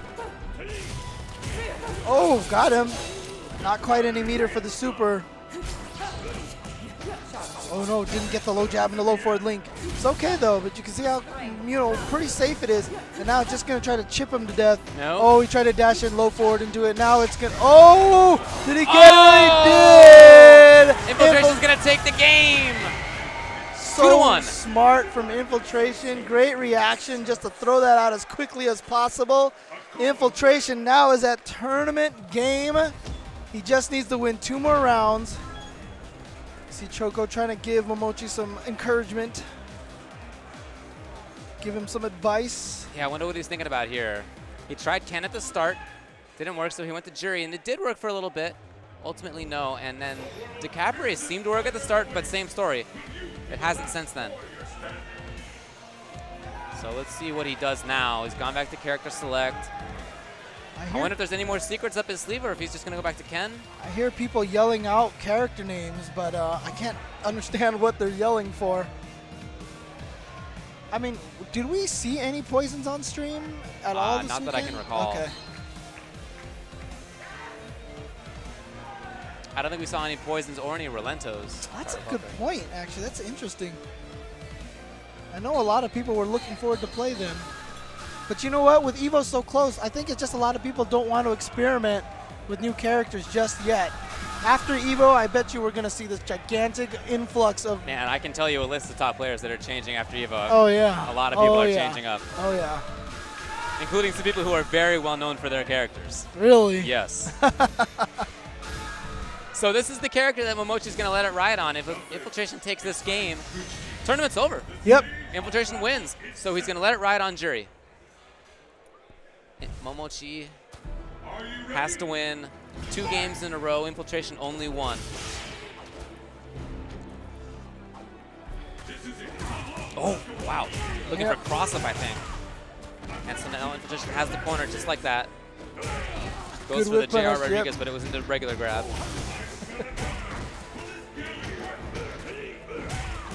Oh, got him. Not quite any meter for the super. Oh no, didn't get the low jab and the low forward link. It's okay though, but you can see how, pretty safe it is. And now it's just gonna try to chip him to death. No. Oh, he tried to dash in low forward into it. Now it's gonna, oh! Did he get it? He did! Infiltration's gonna take the game. So 2-1. Smart from Infiltration. Great reaction just to throw that out as quickly as possible. Infiltration now is at tournament game. He just needs to win 2 more rounds. See Choco trying to give Momochi some encouragement. Give him some advice. Yeah, I wonder what he's thinking about here. He tried Ken at the start. Didn't work, so he went to Juri, and it did work for a little bit. Ultimately, no. And then Decapre seemed to work at the start, but same story. It hasn't since then. So let's see what he does now. He's gone back to character select. I wonder if there's any more secrets up his sleeve or if he's just going to go back to Ken. I hear people yelling out character names, but I can't understand what they're yelling for. I mean, did we see any poisons on stream at all this Not weekend? that I can recall. Okay. I don't think we saw any poisons or any relentos. That's a good point, actually. That's interesting. I know a lot of people were looking forward to play them. But you know what? With EVO so close, I think it's just a lot of people don't want to experiment with new characters just yet. After EVO, I bet you we're going to see this gigantic influx of... Man, I can tell you a list of top players that are changing after EVO. Oh, yeah. A lot of people are changing up. Oh, yeah. Including some people who are very well known for their characters. Really? Yes. So this is the character that Momochi's going to let it ride on. If Infiltration takes this game, tournament's over. Yep. Infiltration wins. So he's going to let it ride on Juri. Momochi has to win 2 games in a row. Infiltration only 1. Oh, wow. Looking for cross-up, I think. And so now Infiltration has the corner just like that. Goes for the JR Rodriguez, but it was into regular grab.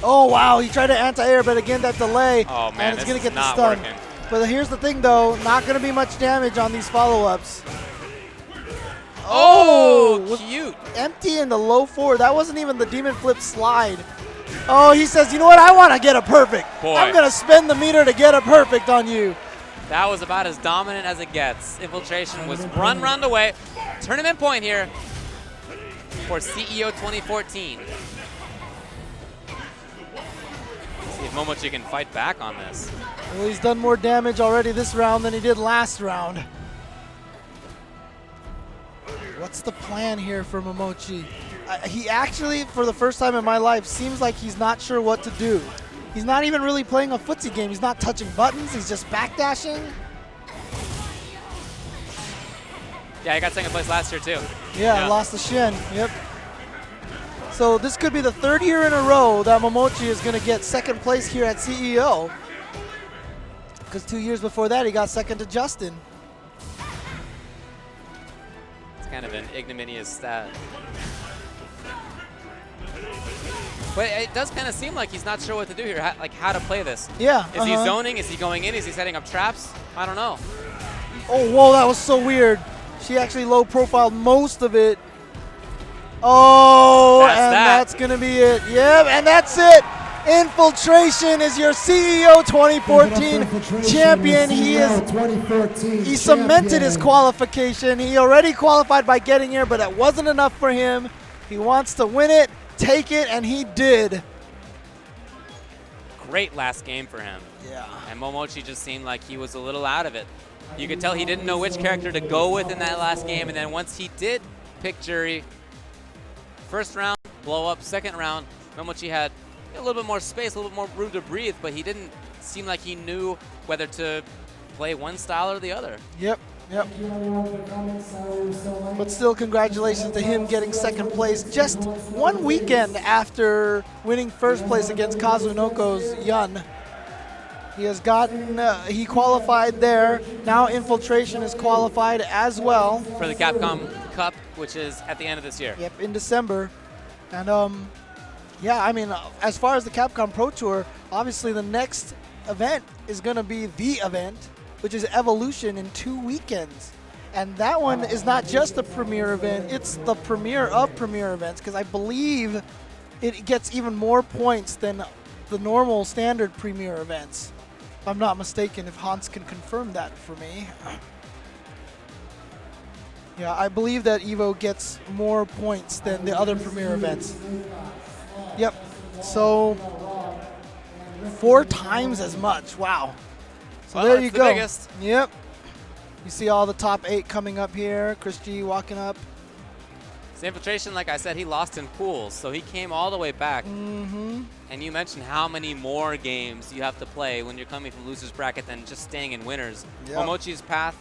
Oh, wow. He tried to anti-air, but again, that delay. Oh, man, and it's going to get the not stun. working. But here's the thing, though. Not going to be much damage on these follow-ups. Oh, cute. Empty in the low forward. That wasn't even the demon flip slide. Oh, he says, you know what? I want to get a perfect. Boy. I'm going to spend the meter to get a perfect on you. That was about as dominant as it gets. Infiltration was run away. Tournament point here for CEO 2014. See if Momochi can fight back on this. Well, he's done more damage already this round than he did last round. What's the plan here for Momochi? He actually, for the first time in my life, seems like he's not sure what to do. He's not even really playing a footsie game. He's not touching buttons. He's just backdashing. Yeah, he got second place last year, too. Yeah, lost the shin. Yep. So this could be the 3rd year in a row that Momochi is going to get second place here at CEO. Because 2 years before that, he got second to Justin. It's kind of an ignominious stat. But it does kind of seem like he's not sure what to do here, like how to play this. Yeah. Is he zoning? Is he going in? Is he setting up traps? I don't know. Oh, whoa, that was so weird. She actually low profiled most of it. Oh, that's going to be it. Yep, and that's it. Infiltration is your CEO 2014 champion. He cemented his qualification. He already qualified by getting here, but that wasn't enough for him. He wants to win it, take it, and he did. Great last game for him. Yeah. And Momochi just seemed like he was a little out of it. You could tell he didn't know which character to go with in that last game, and then once he did pick Juri, first round, blow up. Second round, Momochi had a little bit more space, a little bit more room to breathe, but he didn't seem like he knew whether to play one style or the other. Yep. But still, congratulations to him getting second place just one weekend after winning first place against Kazunoko's Yun. He has gotten, he qualified there. Now Infiltration is qualified as well. For the Capcom Cup, which is at the end of this year. Yep, in December. And yeah, I mean, as far as the Capcom Pro Tour, obviously the next event is going to be the event, which is Evolution in 2 weekends. And that one is not just a premier event, it's the premier of premier events, because I believe it gets even more points than the normal standard premier events. If I'm not mistaken, if Hans can confirm that for me. Yeah, I believe that Evo gets more points than the other premier events. Yep, so 4 times as much, wow. So well, there you go. Biggest. Yep. You see all the top 8 coming up here. ChrisG walking up. So Infiltration, like I said, he lost in pools, so he came all the way back. Mm-hmm. And you mentioned how many more games you have to play when you're coming from loser's bracket than just staying in winners. Yep. Momochi's path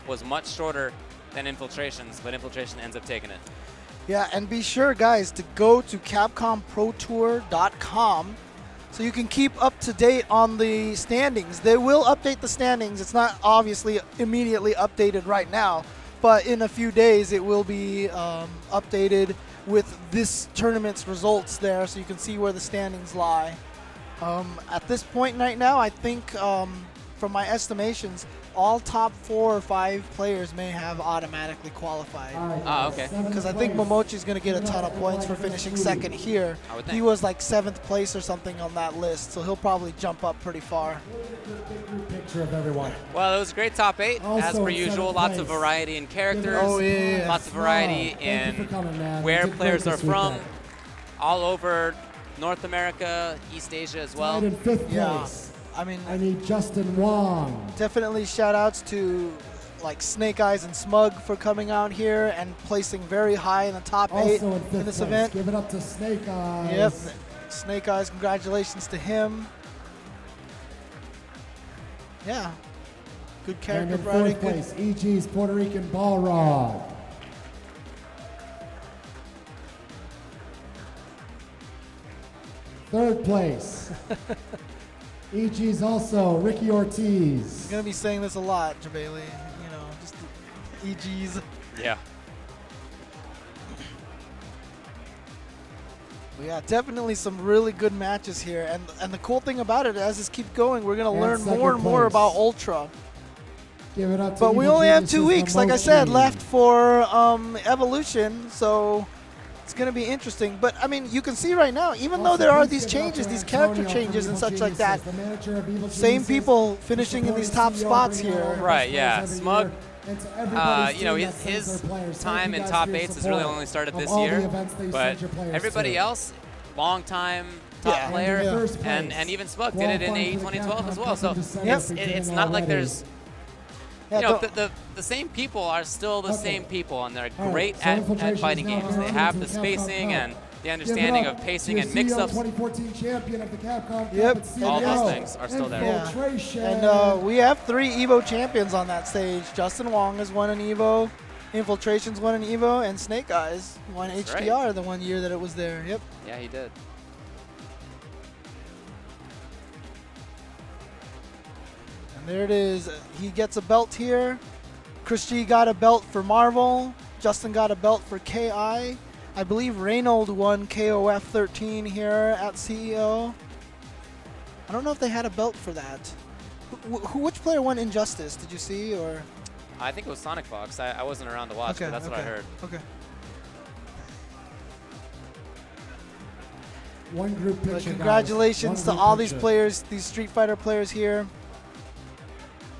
was much shorter than Infiltration's, but Infiltration ends up taking it. Yeah, and be sure, guys, to go to CapcomProTour.com so you can keep up to date on the standings. They will update the standings. It's not obviously immediately updated right now, but in a few days it will be updated with this tournament's results there, so you can see where the standings lie. At this point right now, I think from my estimations, all top 4 or 5 players may have automatically qualified. Ah, okay. Because I think Momochi's going to get a ton of points for finishing second here. I would think. He was like 7th place or something on that list, so he'll probably jump up pretty far. Picture of everyone. Well, it was a great top 8, Also as per in usual. seventh Lots of place. variety in characters. Oh, yeah. Lots of variety Thank you in for coming, man. where You did players great are this from. weekend. All over North America, East Asia as well. Tied in 5th Yeah. place. I mean, I need Justin Wong. definitely shout outs to like Snake Eyez and Smug for coming out here and placing very high in the top 8 Also in 5th in this place. event. Give it up to Snake Eyez. Yep, Snake Eyez, congratulations to him. Yeah, good And character in variety. 4th Good. place, EG's Puerto Rican Balrog. Third place. EG's also Ricky Ortiz. I'm gonna be saying this a lot, Jabali. You know, just the EGs. Yeah. But yeah, definitely some really good matches here, and the cool thing about it, as this keeps going, we're gonna And learn second more and more place. about Ultra. Give it up to But we Evil only have Geniuses 2 weeks, like I said, Momochi. left for Evolution, so it's going to be interesting. But, I mean, you can see right now, even though Also, there are please these give it up changes, to these character Antonio from changes and Evil such like that, Geniuses, the manager of Evil same Geniuses, people the finishing in these supporting top CEO, spots bringing out all here. the Right, best yeah. players every Smug, year. And to everybody's you know, team that sends his their players, thank time you in guys top for your 8s has really support only started of this all the year, events that you but send your players everybody to. else, long time top Yeah. player, And in first and place, even Smug did it in qualifying AE for the 2012 as Capcom well. Cup So in December Yes. beginning it's not like already. there's, Yeah, you know, don't- the same people are still the Okay. same people, and they're All right, great so at Infiltration fighting is now games. They on have to the the Capcom spacing Cup. and the Give it understanding up of pacing to and CEO mix-ups. 2014 champion of the Capcom Cup. Yep. It's All those CEO things are still there. Yeah. Infiltration. And we have 3 EVO champions on that stage. Justin Wong has won an EVO, Infiltration's won an EVO, and Snake Eyez won That's HDR the one year that it was there. Yep. Yeah, he did. And there it is. He gets a belt here. ChrisG got a belt for Marvel. Justin got a belt for KI. I believe Reynold won KOF 13 here at CEO. I don't know if they had a belt for that. Which player won Injustice? Did you see, or? I think it was Sonic Fox. I wasn't around to watch, but that's what I heard. Okay. One group picture, But guys. congratulations One to group all these picture. players, these Street Fighter players here.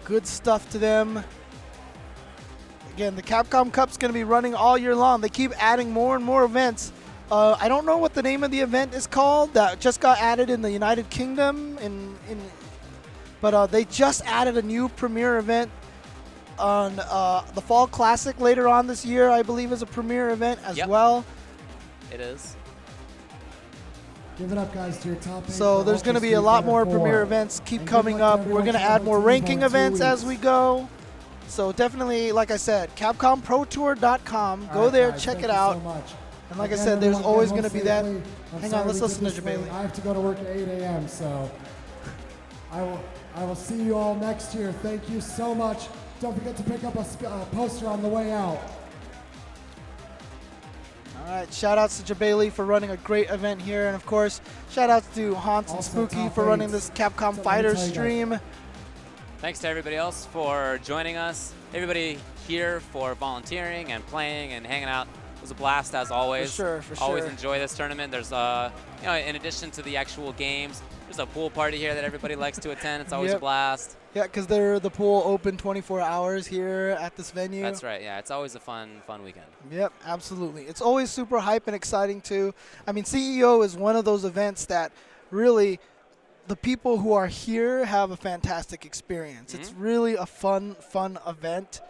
Good stuff to them. Again, the Capcom Cup's going to be running all year long. They keep adding more and more events. I don't know what the name of the event is called that just got added in the United Kingdom. But they just added a new premiere event on the Fall Classic later on this year, I believe, is a premiere event as well. It is. Give it up, guys, to your top 8. So there's going to be a lot more premiere events keep coming up. We're going to add more ranking events as we go. So definitely, like I said, CapcomProTour.com. Go there, check it out. And like I said, there's always going to be that. Hang on, let's listen to Jabali. I have to go to work at 8 a.m., so I will see you all next year. Thank you so much. Don't forget to pick up a poster on the way out. All right, shout outs to Jabali for running a great event here. And of course, shout outs to Hans and Also Spooky top for running 8s. this Capcom So Fighter let me tell you stream. Thanks to everybody else for joining us. Everybody here for volunteering and playing and hanging out. It was a blast as always. For sure. Always enjoy this tournament. There's you know, in addition to the actual games, there's a pool party here that everybody likes to attend. It's always a blast. Yeah, because the pool open 24 hours here at this venue. That's right. Yeah, it's always a fun weekend. Yep, absolutely. It's always super hype and exciting too. I mean, CEO is one of those events that really the people who are here have a fantastic experience. It's really a fun event.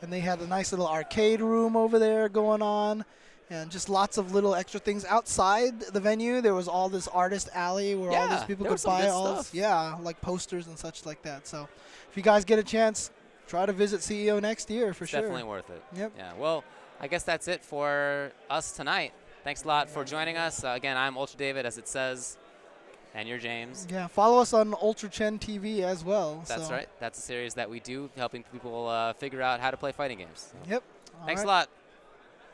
And they had a nice little arcade room over there going on. And just lots of little extra things outside the venue. There was all this artist alley where all these people could buy all this, like posters and such like that. So if you guys get a chance, try to visit CEO next year for sure. Definitely worth it. Yep. Yeah. Well, I guess that's it for us tonight. Thanks a lot for joining us. Again, I'm UltraDavid, as it says, and you're James. Yeah. Follow us on UltraChen TV as well. That's right. That's a series that we do, helping people figure out how to play fighting games. Yep. Thanks a lot.